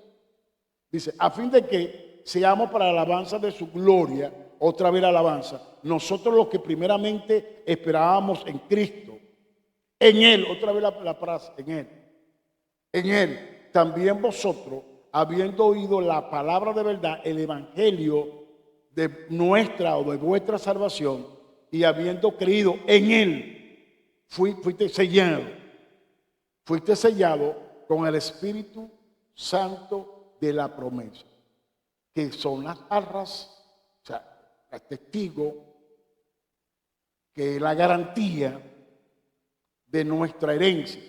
Dice, a fin de que seamos para la alabanza de su gloria, otra vez la alabanza, nosotros los que primeramente esperábamos en Cristo, en Él, otra vez la frase, en Él, también vosotros, habiendo oído la palabra de verdad, el evangelio de nuestra o de vuestra salvación, y habiendo creído en Él, fuiste sellado con el Espíritu Santo de la promesa, que son las arras, o sea, el testigo, que es la garantía de nuestra herencia.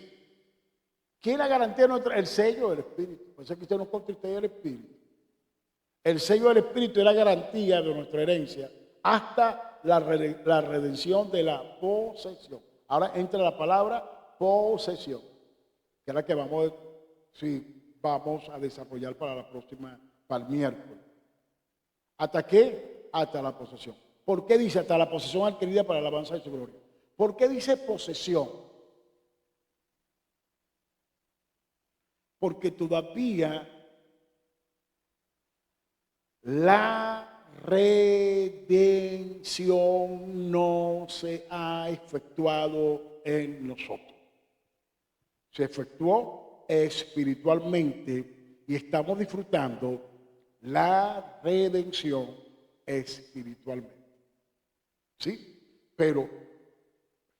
¿Qué es la garantía de nuestra? El sello del Espíritu. Por eso es que usted no contriste el Espíritu. El sello del Espíritu es la garantía de nuestra herencia hasta la redención de la posesión. Ahora entra la palabra posesión, que es la que vamos a desarrollar para el miércoles. ¿Hasta qué? Hasta la posesión. ¿Por qué dice hasta la posesión adquirida para la alabanza de su gloria? ¿Por qué dice posesión? Porque todavía la redención no se ha efectuado en nosotros. Se efectuó espiritualmente y estamos disfrutando la redención espiritualmente. ¿Sí? Pero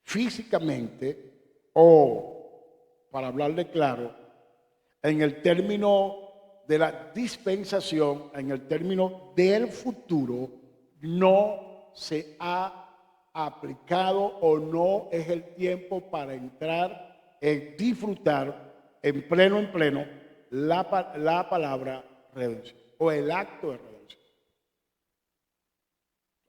físicamente, o para hablarle claro, en el término de la dispensación, en el término del futuro, no se ha aplicado o no es el tiempo para entrar en disfrutar en pleno la palabra redención o el acto de redención.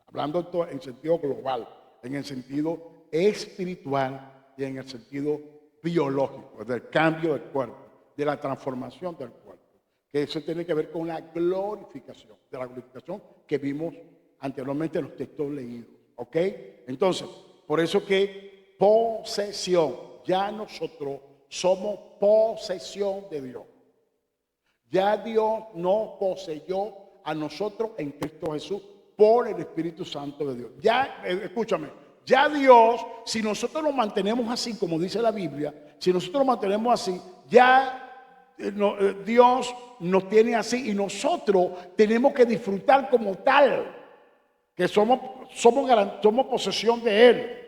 Hablando en sentido global, en el sentido espiritual y en el sentido biológico, del cambio del cuerpo, de la transformación del cuerpo, que eso tiene que ver con la glorificación, de la glorificación que vimos anteriormente en los textos leídos, ¿ok? Entonces, por eso que posesión, ya nosotros somos posesión de Dios. Ya Dios nos poseyó a nosotros en Cristo Jesús por el Espíritu Santo de Dios. Ya, escúchame, ya Dios, si nosotros lo mantenemos así, como dice la Biblia, si nosotros lo mantenemos así, ya Dios nos tiene así y nosotros tenemos que disfrutar como tal, que somos posesión de Él.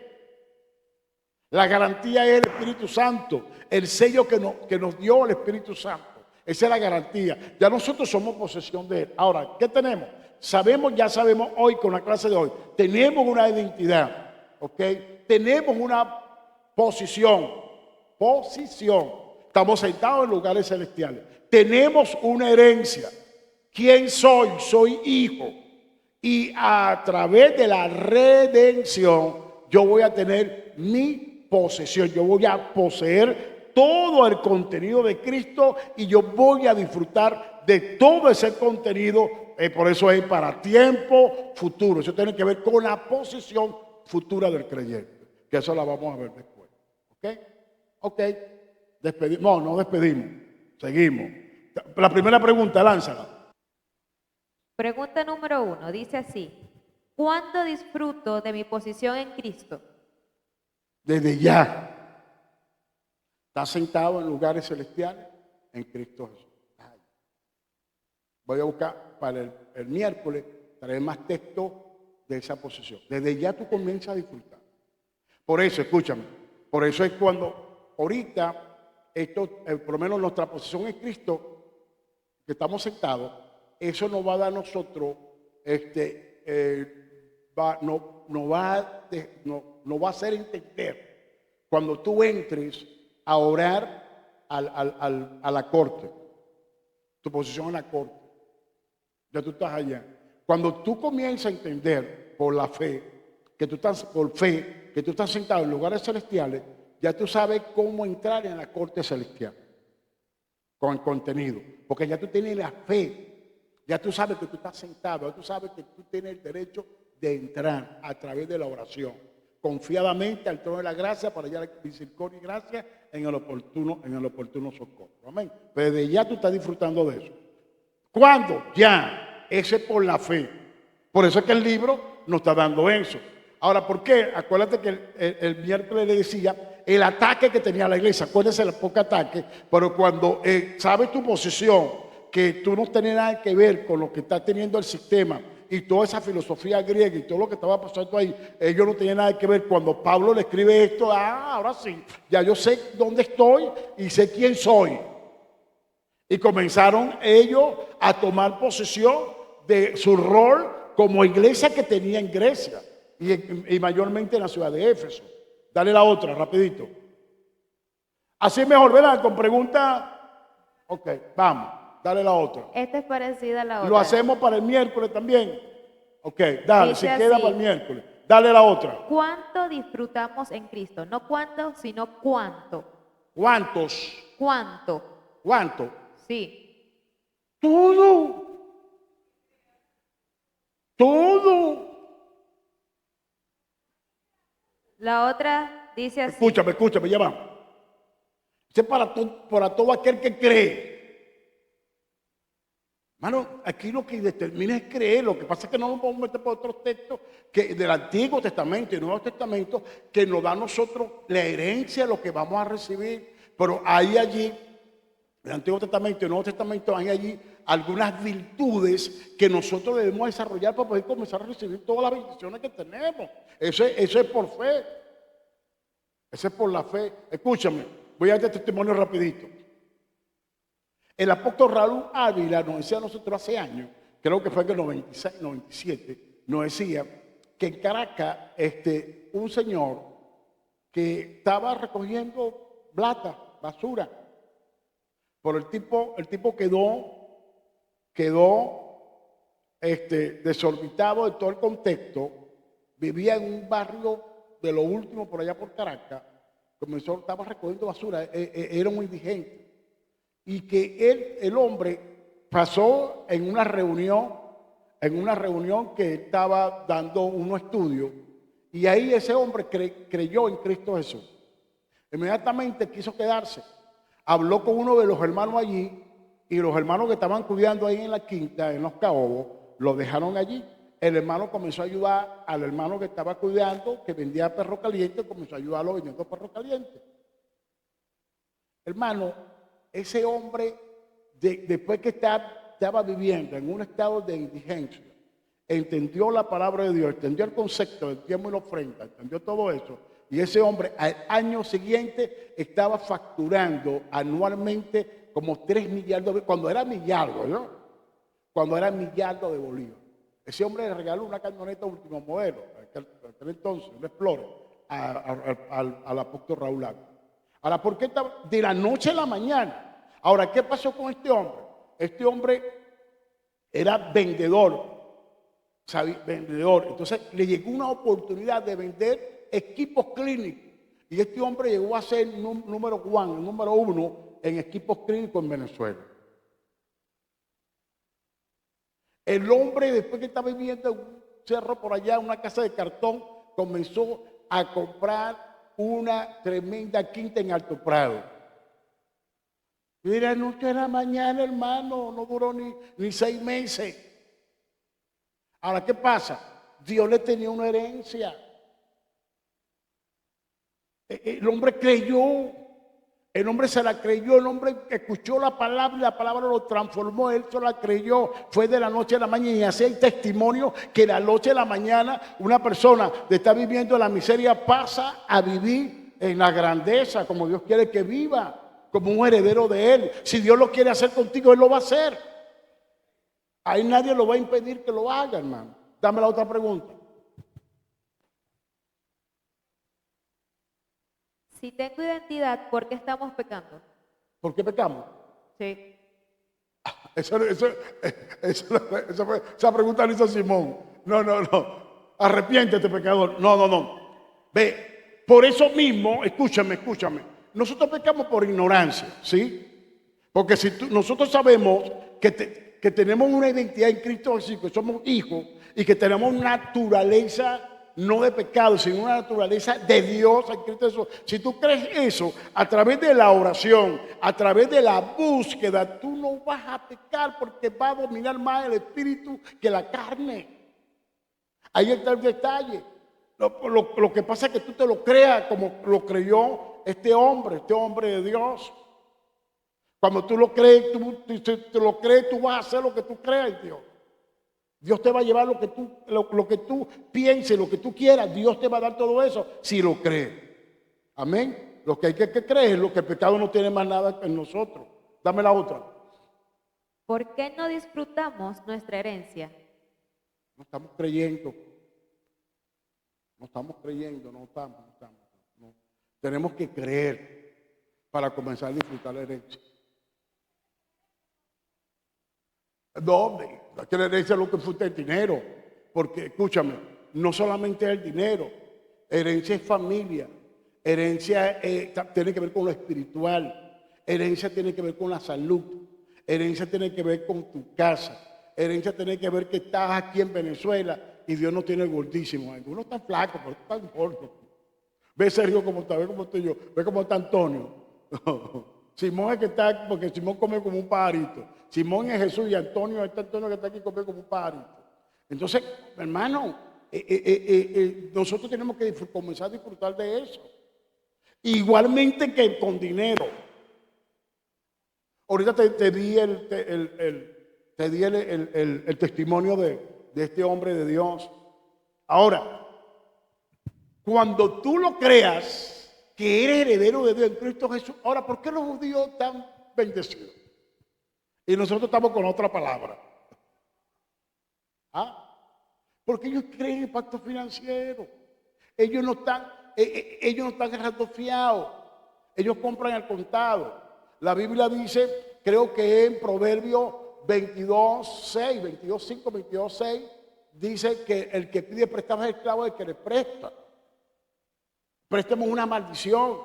La garantía es el Espíritu Santo, el sello que nos dio el Espíritu Santo. Esa es la garantía. Ya nosotros somos posesión de Él. Ahora, ¿qué tenemos? Ya sabemos hoy con la clase de hoy, tenemos una identidad, ¿ok? Tenemos una posición. Estamos sentados en lugares celestiales. Tenemos una herencia. ¿Quién soy? Soy hijo. Y a través de la redención, yo voy a tener mi posesión. Yo voy a poseer todo el contenido de Cristo y yo voy a disfrutar de todo ese contenido. Por eso es para tiempo futuro. Eso tiene que ver con la posición futura del creyente. Que eso la vamos a ver después. ¿Ok? No despedimos. Seguimos. La primera pregunta, lánzala. Pregunta número 1, dice así: ¿cuándo disfruto de mi posición en Cristo? Desde ya. ¿Estás sentado en lugares celestiales? En Cristo Jesús. Voy a buscar para el miércoles, traer más texto de esa posición. Desde ya tú comienzas a disfrutar. Por eso, escúchame, por eso es cuando ahorita, por lo menos nuestra posición en Cristo, que estamos sentados, eso nos va a dar a nosotros, nos va a hacer entender cuando tú entres a orar a la corte, tu posición en la corte, ya tú estás allá. Cuando tú comienzas a entender por la fe, que tú estás sentado en lugares celestiales, ya tú sabes cómo entrar en la corte celestial con el contenido, porque ya tú tienes la fe. Ya tú sabes que tú estás sentado, ya tú sabes que tú tienes el derecho de entrar a través de la oración, confiadamente al trono de la gracia para hallar misericordia y gracia en el oportuno socorro. Amén. Pero desde ya tú estás disfrutando de eso. ¿Cuándo? Ya. Ese es por la fe. Por eso es que el libro nos está dando eso. Ahora, ¿por qué? Acuérdate que el miércoles le decía el ataque que tenía la iglesia. Acuérdense el poco ataque, pero cuando sabes tu posición, que tú no tenías nada que ver con lo que está teniendo el sistema y toda esa filosofía griega y todo lo que estaba pasando ahí, ellos no tenían nada que ver. Cuando Pablo le escribe esto, ahora sí, ya yo sé dónde estoy y sé quién soy. Y comenzaron ellos a tomar posesión de su rol como iglesia que tenía en Grecia y mayormente en la ciudad de Éfeso. Dale la otra, rapidito. Así es mejor, ¿verdad? Con pregunta. Ok, vamos, dale la otra. Esta es parecida a la otra. Lo hacemos para el miércoles también. Ok, dale, Dice si queda así. para el miércoles. Dale la otra. ¿Cuánto disfrutamos en Cristo? No cuánto, sino cuánto. ¿Cuántos? ¿Cuánto? ¿Cuánto? Sí. Todo. Todo. La otra dice así. Escúchame, ya va. Ese es para todo aquel que cree. Hermano, aquí lo que determina es creer. Lo que pasa es que no nos podemos meter por otros textos que del Antiguo Testamento y Nuevo Testamento que nos da a nosotros la herencia de lo que vamos a recibir. Pero hay allí, en el Antiguo Testamento y el Nuevo Testamento, hay allí algunas virtudes que nosotros debemos desarrollar para poder comenzar a recibir todas las bendiciones que tenemos. Eso es por fe. Eso es por la fe. Escúchame, voy a dar este testimonio rapidito. El apóstol Raúl Ávila nos decía a nosotros hace años, creo que fue en el 96, 97, nos decía que en Caracas un señor que estaba recogiendo plata, basura, pero el tipo quedó desorbitado de todo el contexto, vivía en un barrio de lo último por allá por Caracas, estaba recogiendo basura, era un indigente. Y que el hombre pasó en una reunión que estaba dando unos estudios, y ahí ese hombre creyó en Cristo Jesús. Inmediatamente quiso quedarse. Habló con uno de los hermanos allí, y los hermanos que estaban cuidando ahí en la quinta, en los caobos, lo dejaron allí. El hermano comenzó a ayudar al hermano que estaba cuidando, que vendía perro caliente, comenzó a ayudarlo vendiendo perro caliente. Hermano, ese hombre, después que estaba viviendo en un estado de indigencia, entendió la palabra de Dios, entendió el concepto del diezmo y la ofrenda, entendió todo eso. Y ese hombre al año siguiente estaba facturando anualmente como 3 millardos, cuando era millardo, ¿no? Cuando era millardo de bolívares. Ese hombre le regaló una camioneta último modelo, aquel entonces, un Explorer, al apóstol Raúl Ávila. Ahora, ¿por qué estaba de la noche a la mañana? Ahora, ¿qué pasó con este hombre? Este hombre era vendedor, ¿sabes? Vendedor. Entonces, le llegó una oportunidad de vender equipos clínicos. Y este hombre llegó a ser número uno en equipos clínicos en Venezuela. El hombre, después que estaba viviendo en un cerro por allá, una casa de cartón, comenzó a comprar una tremenda quinta en Alto Prado. Y de la noche a la mañana, hermano, no duró ni 6 meses. Ahora, ¿qué pasa? Dios le tenía una herencia. El hombre creyó. El hombre se la creyó, el hombre escuchó la palabra y la palabra lo transformó, él se la creyó, fue de la noche a la mañana y hace el testimonio que de la noche a la mañana una persona de estar viviendo en la miseria pasa a vivir en la grandeza como Dios quiere que viva, como un heredero de él. Si Dios lo quiere hacer contigo, él lo va a hacer. Ahí nadie lo va a impedir que lo haga, hermano. Dame la otra pregunta. Si tengo identidad, ¿por qué estamos pecando? ¿Por qué pecamos? Sí. Esa pregunta la hizo Simón. No. Arrepiéntete, pecador. No. Ve, por eso mismo, escúchame. Nosotros pecamos por ignorancia, ¿sí? Porque si nosotros sabemos que tenemos una identidad en Cristo Jesús, que somos hijos y que tenemos una naturaleza no de pecado, sino una naturaleza de Dios en Cristo Jesús. Si tú crees eso, a través de la oración, a través de la búsqueda, tú no vas a pecar porque va a dominar más el espíritu que la carne. Ahí está el detalle. Lo que pasa es que tú te lo creas como lo creyó este hombre de Dios. Cuando tú lo crees, tú vas a hacer lo que tú creas en Dios. Dios te va a llevar lo que tú pienses, lo que tú quieras. Dios te va a dar todo eso si lo crees. Amén. Lo que hay que creer es lo que el pecado no tiene más nada en nosotros. Dame la otra. ¿Por qué no disfrutamos nuestra herencia? No estamos creyendo. No. Tenemos que creer para comenzar a disfrutar la herencia. No, que la herencia es lo que disfruta el dinero. Porque, escúchame, no solamente es el dinero. Herencia es familia. Herencia tiene que ver con lo espiritual. Herencia tiene que ver con la salud. Herencia tiene que ver con tu casa. Herencia tiene que ver que estás aquí en Venezuela y Dios no tiene gordísimo. Algunos están flacos, pero están gordos. Ve Sergio cómo está, ve cómo estoy yo, ve cómo está Antonio. Simón es que está, porque Simón come como un pajarito. Simón es Jesús y Antonio, Antonio que está aquí come como un pajarito. Entonces, hermano, nosotros tenemos que comenzar a disfrutar de eso. Igualmente que con dinero. Ahorita te di el testimonio de este hombre de Dios. Ahora, cuando tú lo creas que eres heredero de Dios en Cristo Jesús, ahora, ¿por qué los judíos están bendecidos? Y nosotros estamos con otra palabra. ¿Ah? Porque ellos creen en el pacto financiero. Ellos no están agarrando fiados. Ellos compran al contado. La Biblia dice, creo que en Proverbios 22:6, 22:5, 22:6, dice que el que pide prestado es esclavo del que le presta. Préstamo es una maldición.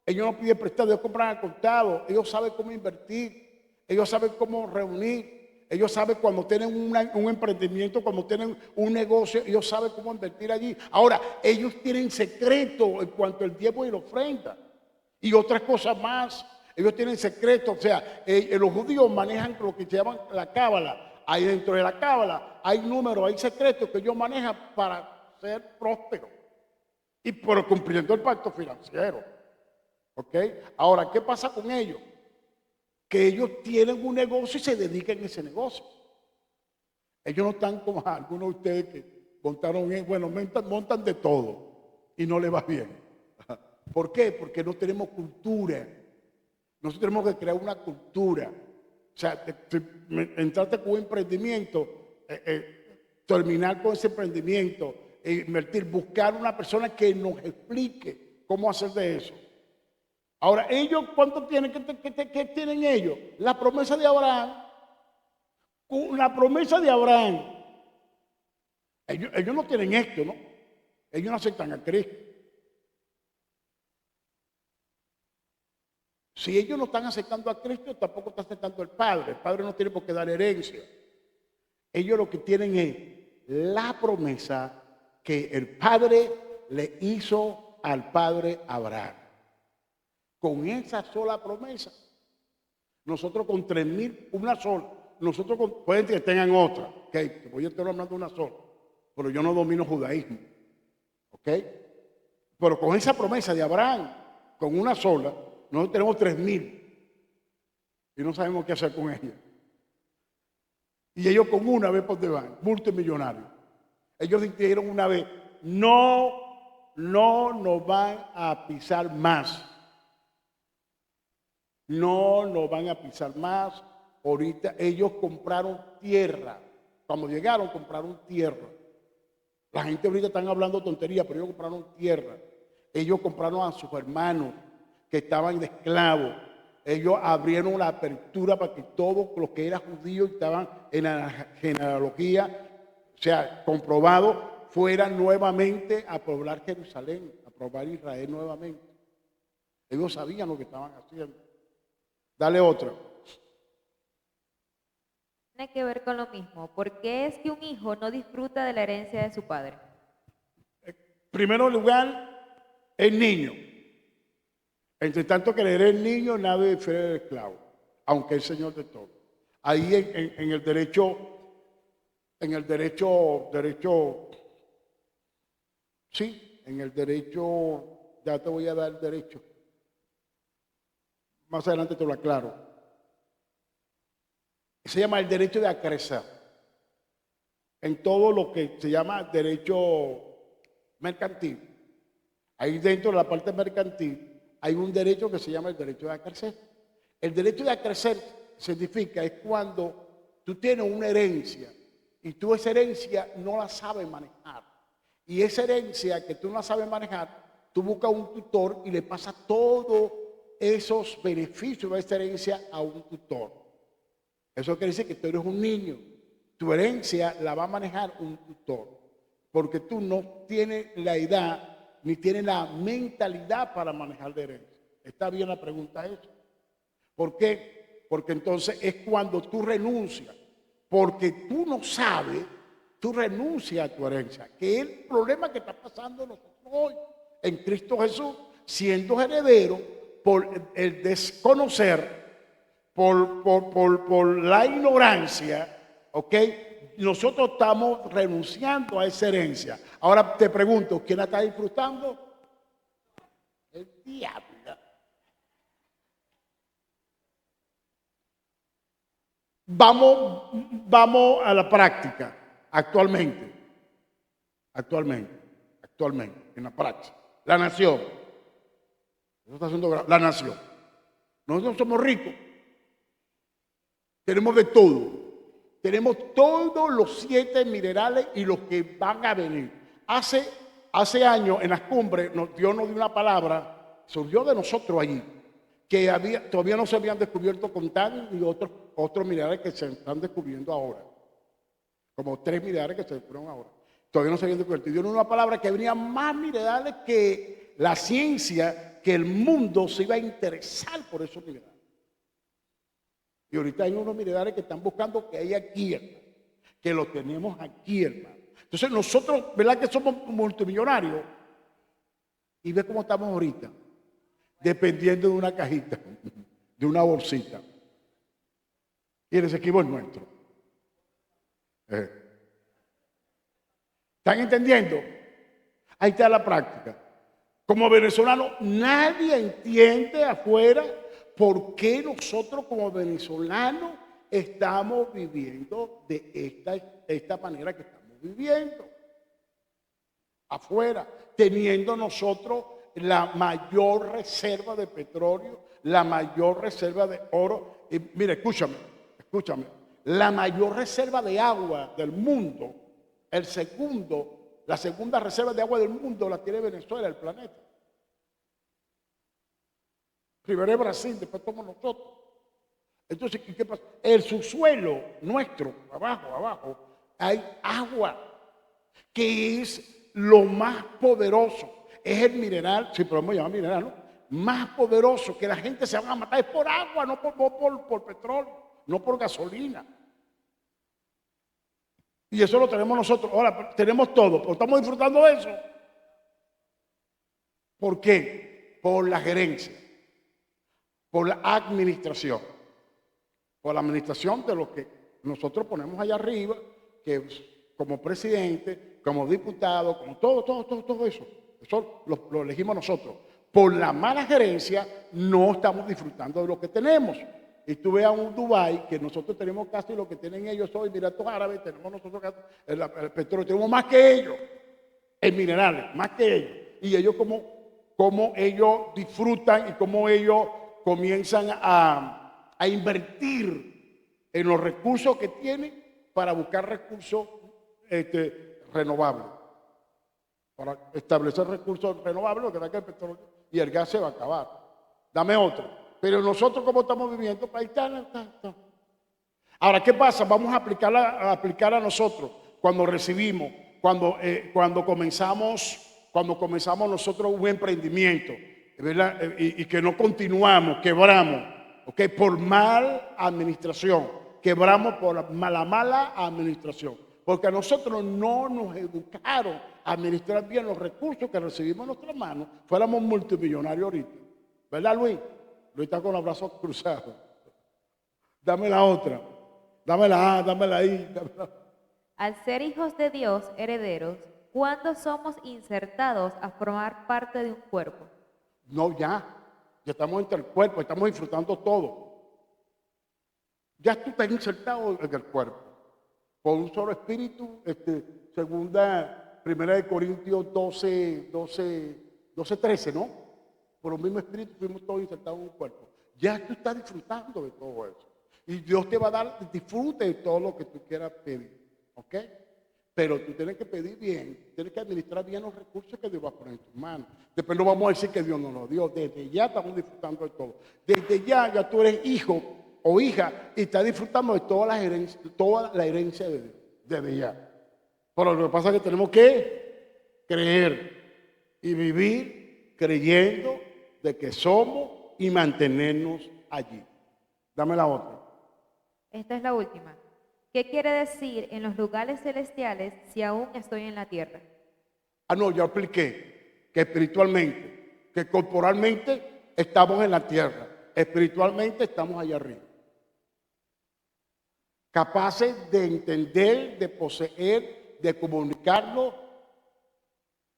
Ellos no piden prestado, ellos compran al contado. Ellos saben cómo invertir. Ellos saben cómo reunir. Ellos saben cuando tienen un emprendimiento, cuando tienen un negocio, ellos saben cómo invertir allí. Ahora, ellos tienen secreto en cuanto al diezmo y la ofrenda. Y otras cosas más. Ellos tienen secreto. O sea, los judíos manejan lo que se llama la cábala. Ahí dentro de la cábala hay números, hay secretos que ellos manejan para ser prósperos. Y por cumpliendo el pacto financiero. ¿Ok? Ahora, ¿qué pasa con ellos? Que ellos tienen un negocio y se dedican a ese negocio. Ellos no están como algunos de ustedes que montan de todo y no les va bien. ¿Por qué? Porque no tenemos cultura. Nosotros tenemos que crear una cultura. O sea, entrarte con un emprendimiento, terminar con ese emprendimiento, invertir, buscar una persona que nos explique cómo hacer de eso. Ahora, ellos, ¿cuánto tienen? ¿Qué tienen ellos? La promesa de Abraham. La promesa de Abraham. Ellos no tienen esto, ¿no? Ellos no aceptan a Cristo. Si ellos no están aceptando a Cristo, tampoco está aceptando al Padre. El Padre no tiene por qué dar herencia. Ellos lo que tienen es la promesa que el Padre le hizo al Padre Abraham. Con esa sola promesa, nosotros con 3,000, una sola, pueden que tengan otra, ok, yo estoy hablando de una sola, pero yo no domino judaísmo, ok, pero con esa promesa de Abraham, con una sola, nosotros tenemos 3,000 y no sabemos qué hacer con ella. Y ellos con una vez por donde van, multimillonarios. Ellos dijeron una vez, no nos van a pisar más. No nos van a pisar más. Ahorita ellos compraron tierra. Cuando llegaron, compraron tierra. La gente ahorita están hablando tonterías, pero ellos compraron tierra. Ellos compraron a sus hermanos que estaban de esclavos. Ellos abrieron la apertura para que todos los que eran judíos y estaban en la genealogía, o sea, comprobado, fueran nuevamente a poblar Jerusalén, a poblar Israel nuevamente. Ellos sabían lo que estaban haciendo. Dale otra. Tiene que ver con lo mismo. ¿Por qué es que un hijo no disfruta de la herencia de su padre? En primer lugar, el niño. Entre tanto que eres el niño, nadie difiere del esclavo, aunque es señor de todo. Ahí en el derecho En el sí, en el derecho, ya te voy a dar el derecho. Más adelante te lo aclaro. Se llama el derecho de acrecer. En todo lo que se llama derecho mercantil. Ahí dentro de la parte mercantil hay un derecho que se llama el derecho de acrecer. El derecho de acrecer significa es cuando tú tienes una herencia y tú esa herencia no la sabes manejar. Y esa herencia que tú no la sabes manejar, tú buscas un tutor y le pasas todos esos beneficios de esa herencia a un tutor. Eso quiere decir que tú eres un niño. Tu herencia la va a manejar un tutor. Porque tú no tienes la edad ni tienes la mentalidad para manejar la herencia. ¿Está bien la pregunta esa? ¿Por qué? Porque entonces es cuando tú renuncias. Porque tú no sabes, tú renuncias a tu herencia. Que es el problema que está pasando nosotros hoy en Cristo Jesús, siendo heredero por el desconocer, por la ignorancia, ¿ok? Nosotros estamos renunciando a esa herencia. Ahora te pregunto, ¿quién la está disfrutando? El diablo. Vamos a la práctica actualmente, en la práctica. La nación. Eso está haciendo la nación. Nosotros somos ricos. Tenemos de todo. Tenemos todos los 7 minerales y los que van a venir. Hace años en las cumbres Dios nos dio una palabra, surgió de nosotros allí, que todavía no se habían descubierto coltán y otros minerales que se están descubriendo ahora. Como 3 minerales que se descubrieron ahora. Todavía no se habían descubierto. Y dio una palabra que venía más minerales que la ciencia, que el mundo se iba a interesar por esos minerales. Y ahorita hay unos minerales que están buscando que hay aquí, hermano, que lo tenemos aquí, hermano. Entonces nosotros, ¿verdad que somos multimillonarios? Y ve cómo estamos ahorita, dependiendo de una cajita, de una bolsita. Y el equipo es nuestro. ¿Están entendiendo? Ahí está la práctica. Como venezolano, nadie entiende afuera por qué nosotros como venezolanos estamos viviendo de esta manera que estamos viviendo. Afuera, teniendo nosotros la mayor reserva de petróleo, la mayor reserva de oro. Y mira, escúchame. La mayor reserva de agua del mundo, la segunda reserva de agua del mundo la tiene Venezuela, el planeta. Primero es Brasil, después somos nosotros. Entonces, ¿qué pasa? El subsuelo nuestro, abajo, hay agua, que es lo más poderoso. Es el mineral, si podemos llamar mineral, ¿no? Más poderoso, que la gente se va a matar es por agua, no por petróleo, no por gasolina. Y eso lo tenemos nosotros. Ahora, tenemos todo, pero estamos disfrutando de eso. ¿Por qué? Por la gerencia, por la administración. Por la administración de lo que nosotros ponemos allá arriba, que como presidente, como diputado, como todo eso. Eso lo elegimos nosotros. Por la mala gerencia no estamos disfrutando de lo que tenemos. Y tú ves a un Dubái que nosotros tenemos casi lo que tienen ellos hoy, Emiratos Árabes, tenemos nosotros casi el petróleo, tenemos más que ellos, en minerales, más que ellos. Y ellos como ellos disfrutan y como ellos comienzan a invertir en los recursos que tienen para buscar recursos renovables. Para establecer recursos renovables, lo que da que el petróleo y el gas se va a acabar. Dame otro. Pero nosotros, como estamos viviendo, ahí está. Ahora, ¿qué pasa? Vamos a aplicar a nosotros cuando recibimos, cuando comenzamos nosotros un emprendimiento, ¿verdad? Y que no continuamos, quebramos, ¿ok? Por mal administración, quebramos por la mala administración. Porque a nosotros no nos educaron a administrar bien los recursos que recibimos en nuestras manos, fuéramos multimillonarios ahorita. ¿Verdad, Luis? Luis está con los brazos cruzados. Dame la otra. Dámela A, dámela I. Al ser hijos de Dios, herederos, ¿cuándo somos insertados a formar parte de un cuerpo? No, ya estamos entre el cuerpo, estamos disfrutando todo. Ya tú estás insertado en el cuerpo. Por un solo espíritu, primera de Corintios 13, ¿no? Por un mismo espíritu fuimos todos insertados en un cuerpo. Ya tú estás disfrutando de todo eso. Y Dios te va a dar disfrute de todo lo que tú quieras pedir. ¿Ok? Pero tú tienes que pedir bien, tienes que administrar bien los recursos que Dios va a poner en tus manos. Después no vamos a decir que Dios no nos dio. Desde ya estamos disfrutando de todo. Desde ya tú eres hijo o hija y estás disfrutando de toda la herencia de Dios. Desde ya. Pero lo que pasa es que tenemos que creer y vivir creyendo de que somos y mantenernos allí. Dame la otra. Esta es la última. ¿Qué quiere decir en los lugares celestiales si aún estoy en la tierra? No, ya expliqué que espiritualmente, que corporalmente estamos en la tierra, espiritualmente estamos allá arriba. Capaces de entender, de poseer, de comunicarnos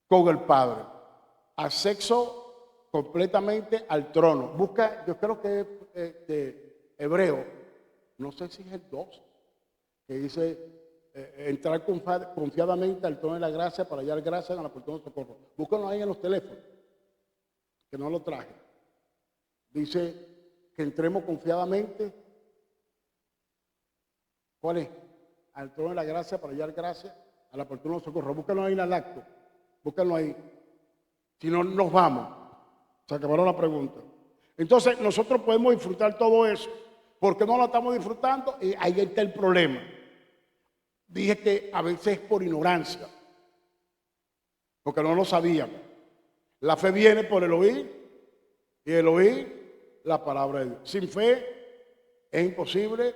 con el Padre. Acceso completamente al trono. Busca, yo creo que es de Hebreo, no sé si es el 2, que dice entrar confiadamente al trono de la gracia para hallar gracia en la oportuna socorro. Búsquenlo ahí en los teléfonos, que no lo traje. Dice que entremos confiadamente. ¿Cuál es? Al trono de la gracia para hallar gracia a la oportuna socorro. Búsquenlo ahí en el acto. Búsquenlo ahí. Si no, nos vamos. Se acabaron la pregunta. Entonces, nosotros podemos disfrutar todo eso. ¿Por qué no lo estamos disfrutando? Y ahí está el problema. Dije que a veces es por ignorancia, porque no lo sabíamos. La fe viene por el oír y el oír la palabra de Dios. Sin fe es imposible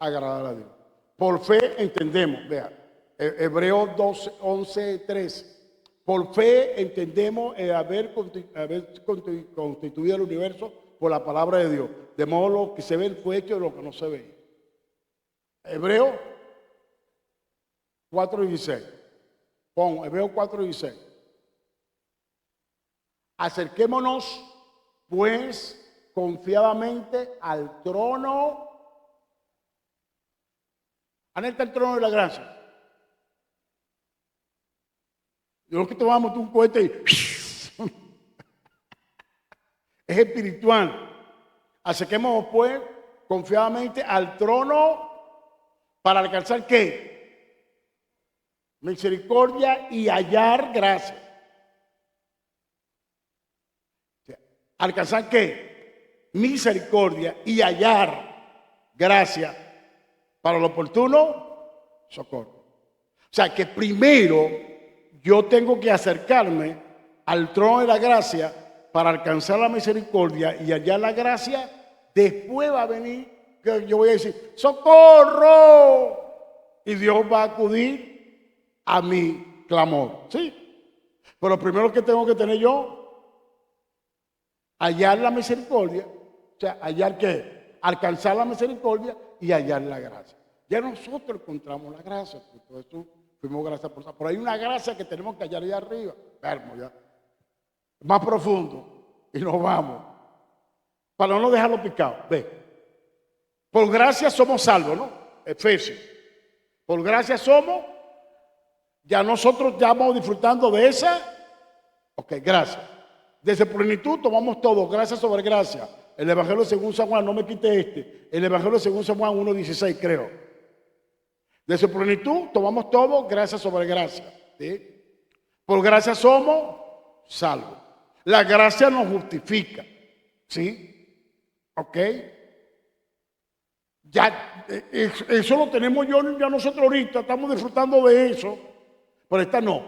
agradar a Dios. Por fe entendemos, vea, Hebreos 11:3. Por fe entendemos haber constituido el universo por la palabra de Dios. De modo lo que se ve fue hecho de lo que no se ve. Hebreos 4:16. Pon Hebreos 4:16. Acerquémonos pues confiadamente al trono. ¿Dónde está el trono de la gracia? Yo no que tomamos un cohete y es espiritual. Acerquémonos pues confiadamente al trono para alcanzar ¿qué? Misericordia y hallar gracia. O sea, ¿alcanzar qué? Misericordia y hallar gracia para lo oportuno socorro. O sea que primero yo tengo que acercarme al trono de la gracia para alcanzar la misericordia y hallar la gracia. Después va a venir que yo voy a decir ¡socorro! Y Dios va a acudir a mi clamor, ¿sí? Pero primero que tengo que tener yo, hallar la misericordia, o sea, hallar qué, alcanzar la misericordia y hallar la gracia. Ya nosotros encontramos la gracia, por todo esto fuimos gracias por eso. Pero hay una gracia que tenemos que hallar allá arriba, ya, más profundo, y nos vamos, para no dejarlo picado. Ve, por gracia somos salvos, ¿no? Efesios, por gracia somos. Ya nosotros ya vamos disfrutando de esa. Ok, gracias. Desde plenitud tomamos todo, gracia sobre gracia. El Evangelio según San Juan, no me quite este. El Evangelio según San Juan 1:16, creo. Desde plenitud tomamos todo, gracia sobre gracia. ¿Sí? Por gracia somos salvos. La gracia nos justifica. ¿Sí? Ok. Ya, eso lo tenemos ya nosotros ahorita, estamos disfrutando de eso. Pero esta no.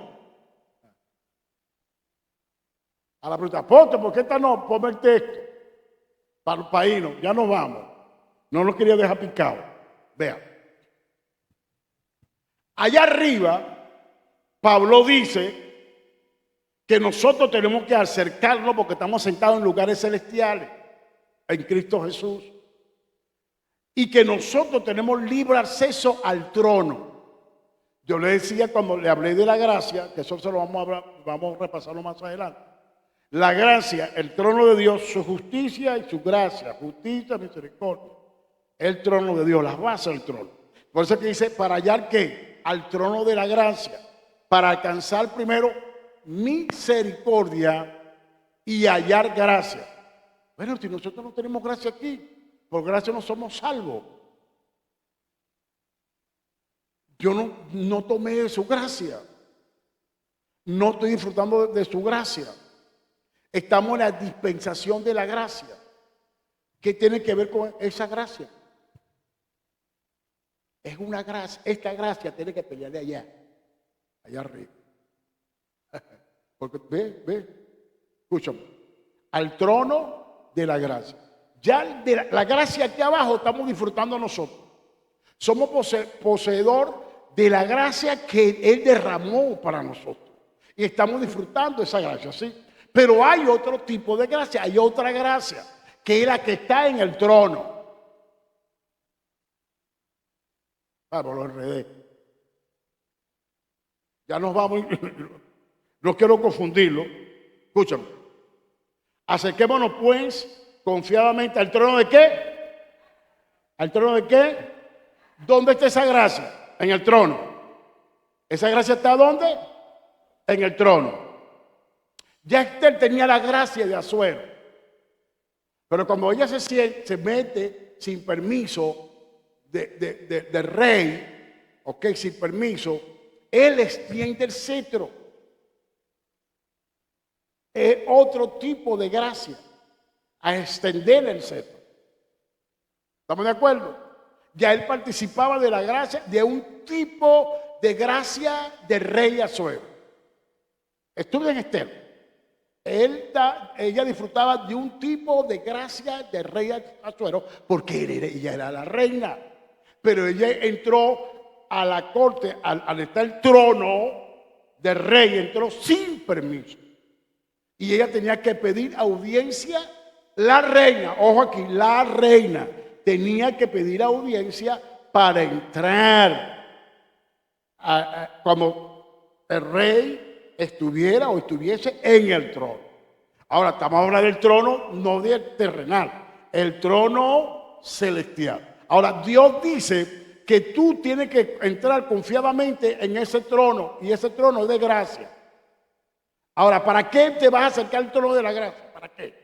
A la pregunta, apóstol, ¿por qué esta no? Ponme el texto. Para irnos, ya nos vamos. No nos quería dejar picado. Vean. Allá arriba, Pablo dice que nosotros tenemos que acercarnos porque estamos sentados en lugares celestiales, en Cristo Jesús. Y que nosotros tenemos libre acceso al trono. Yo le decía cuando le hablé de la gracia, que eso se lo vamos a hablar, vamos a repasarlo más adelante. La gracia, el trono de Dios, su justicia y su gracia, justicia, misericordia. El trono de Dios, las bases del trono. Por eso que dice, para hallar ¿qué? Al trono de la gracia, para alcanzar primero misericordia y hallar gracia. Bueno, si nosotros no tenemos gracia aquí, por gracia no somos salvos. Yo no tomé de su gracia. No estoy disfrutando de su gracia. Estamos en la dispensación de la gracia. ¿Qué tiene que ver con esa gracia? Es una gracia. Esta gracia tiene que pelearle allá arriba. Porque ve, escúchame. Al trono de la gracia. Ya de la gracia aquí abajo estamos disfrutando nosotros. Somos poseedor de la gracia que Él derramó para nosotros. Y estamos disfrutando esa gracia, ¿sí? Pero hay otro tipo de gracia, hay otra gracia, que es la que está en el trono. Lo enredé. Ya nos vamos, no quiero confundirlo. Escúchame. Acerquémonos pues confiadamente al trono de ¿qué? ¿Al trono de qué? ¿Dónde está esa gracia? En el trono. ¿Esa gracia está dónde? En el trono. Ya Esther tenía la gracia de Asuero. Pero cuando ella se mete sin permiso del rey, ok, sin permiso, él extiende el cetro. Es otro tipo de gracia, a extender el cetro. ¿Estamos de acuerdo? Ya él participaba de la gracia, de un tipo de gracia del rey Asuero. Estudien Esther. Ella disfrutaba de un tipo de gracia del rey Asuero porque ella era la reina. Pero ella entró a la corte, al estar el trono del rey, entró sin permiso. Y ella tenía que pedir audiencia, la reina, ojo aquí, la reina tenía que pedir audiencia para entrar como el rey estuviera o estuviese en el trono. Ahora estamos hablando del trono no del terrenal, el trono celestial. Ahora Dios dice que tú tienes que entrar confiadamente en ese trono y ese trono es de gracia. Ahora, ¿para qué te vas a acercar al trono de la gracia? ¿Para qué?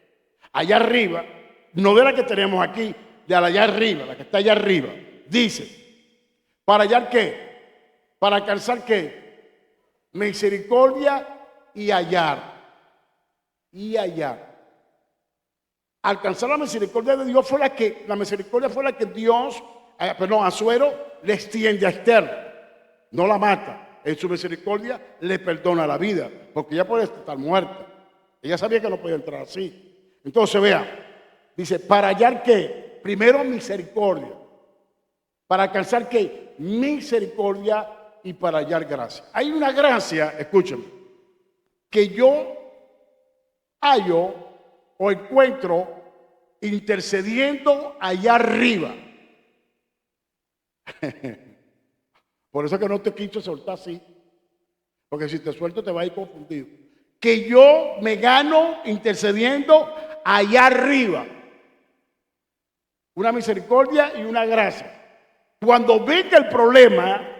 Allá arriba, no de la que tenemos aquí, de allá arriba, la que está allá arriba, dice, ¿para hallar qué? ¿Para alcanzar qué? Misericordia y hallar. Y hallar. Alcanzar la misericordia de Dios la misericordia fue la que Dios, Asuero le extiende a Esther. No la mata. En su misericordia le perdona la vida, porque ella puede estar muerta. Ella sabía que no podía entrar así. Entonces, vea, dice, ¿para hallar qué? Primero misericordia. ¿Para alcanzar qué? Misericordia y para hallar gracia. Hay una gracia, escúchenme, que yo hallo o encuentro intercediendo allá arriba. Por eso que no te quiso soltar así, porque si te suelto te vas a ir confundido. Que yo me gano intercediendo allá arriba. Una misericordia y una gracia. Cuando venga el problema,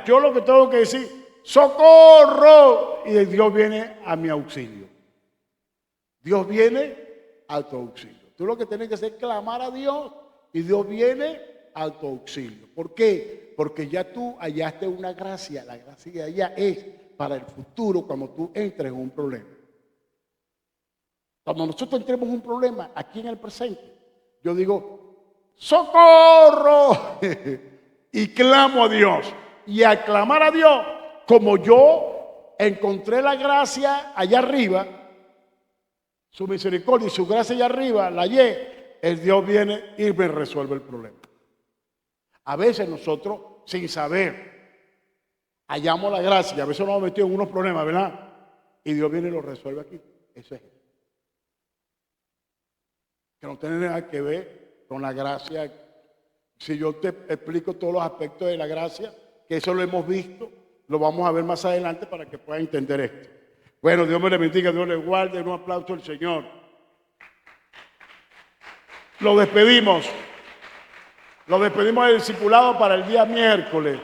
yo lo que tengo que decir, ¡socorro! Y Dios viene a mi auxilio. Dios viene a tu auxilio. Tú lo que tienes que hacer es clamar a Dios y Dios viene a tu auxilio. ¿Por qué? Porque ya tú hallaste una gracia. La gracia de allá es para el futuro cuando tú entres en un problema. Cuando nosotros entremos en un problema aquí en el presente, yo digo, ¡socorro! Y clamo a Dios. Y al clamar a Dios, como yo encontré la gracia allá arriba, su misericordia y su gracia allá arriba, la hallé, el Dios viene y me resuelve el problema. A veces nosotros, sin saber, hallamos la gracia, a veces nos hemos metido en unos problemas, ¿verdad? Y Dios viene y lo resuelve aquí. Eso es. Que no tiene nada que ver con la gracia Si yo te explico todos los aspectos de la gracia, que eso lo hemos visto, lo vamos a ver más adelante para que puedan entender esto. Bueno, Dios me le bendiga, Dios le guarde, un aplauso al Señor. Lo despedimos del discipulado para el día miércoles.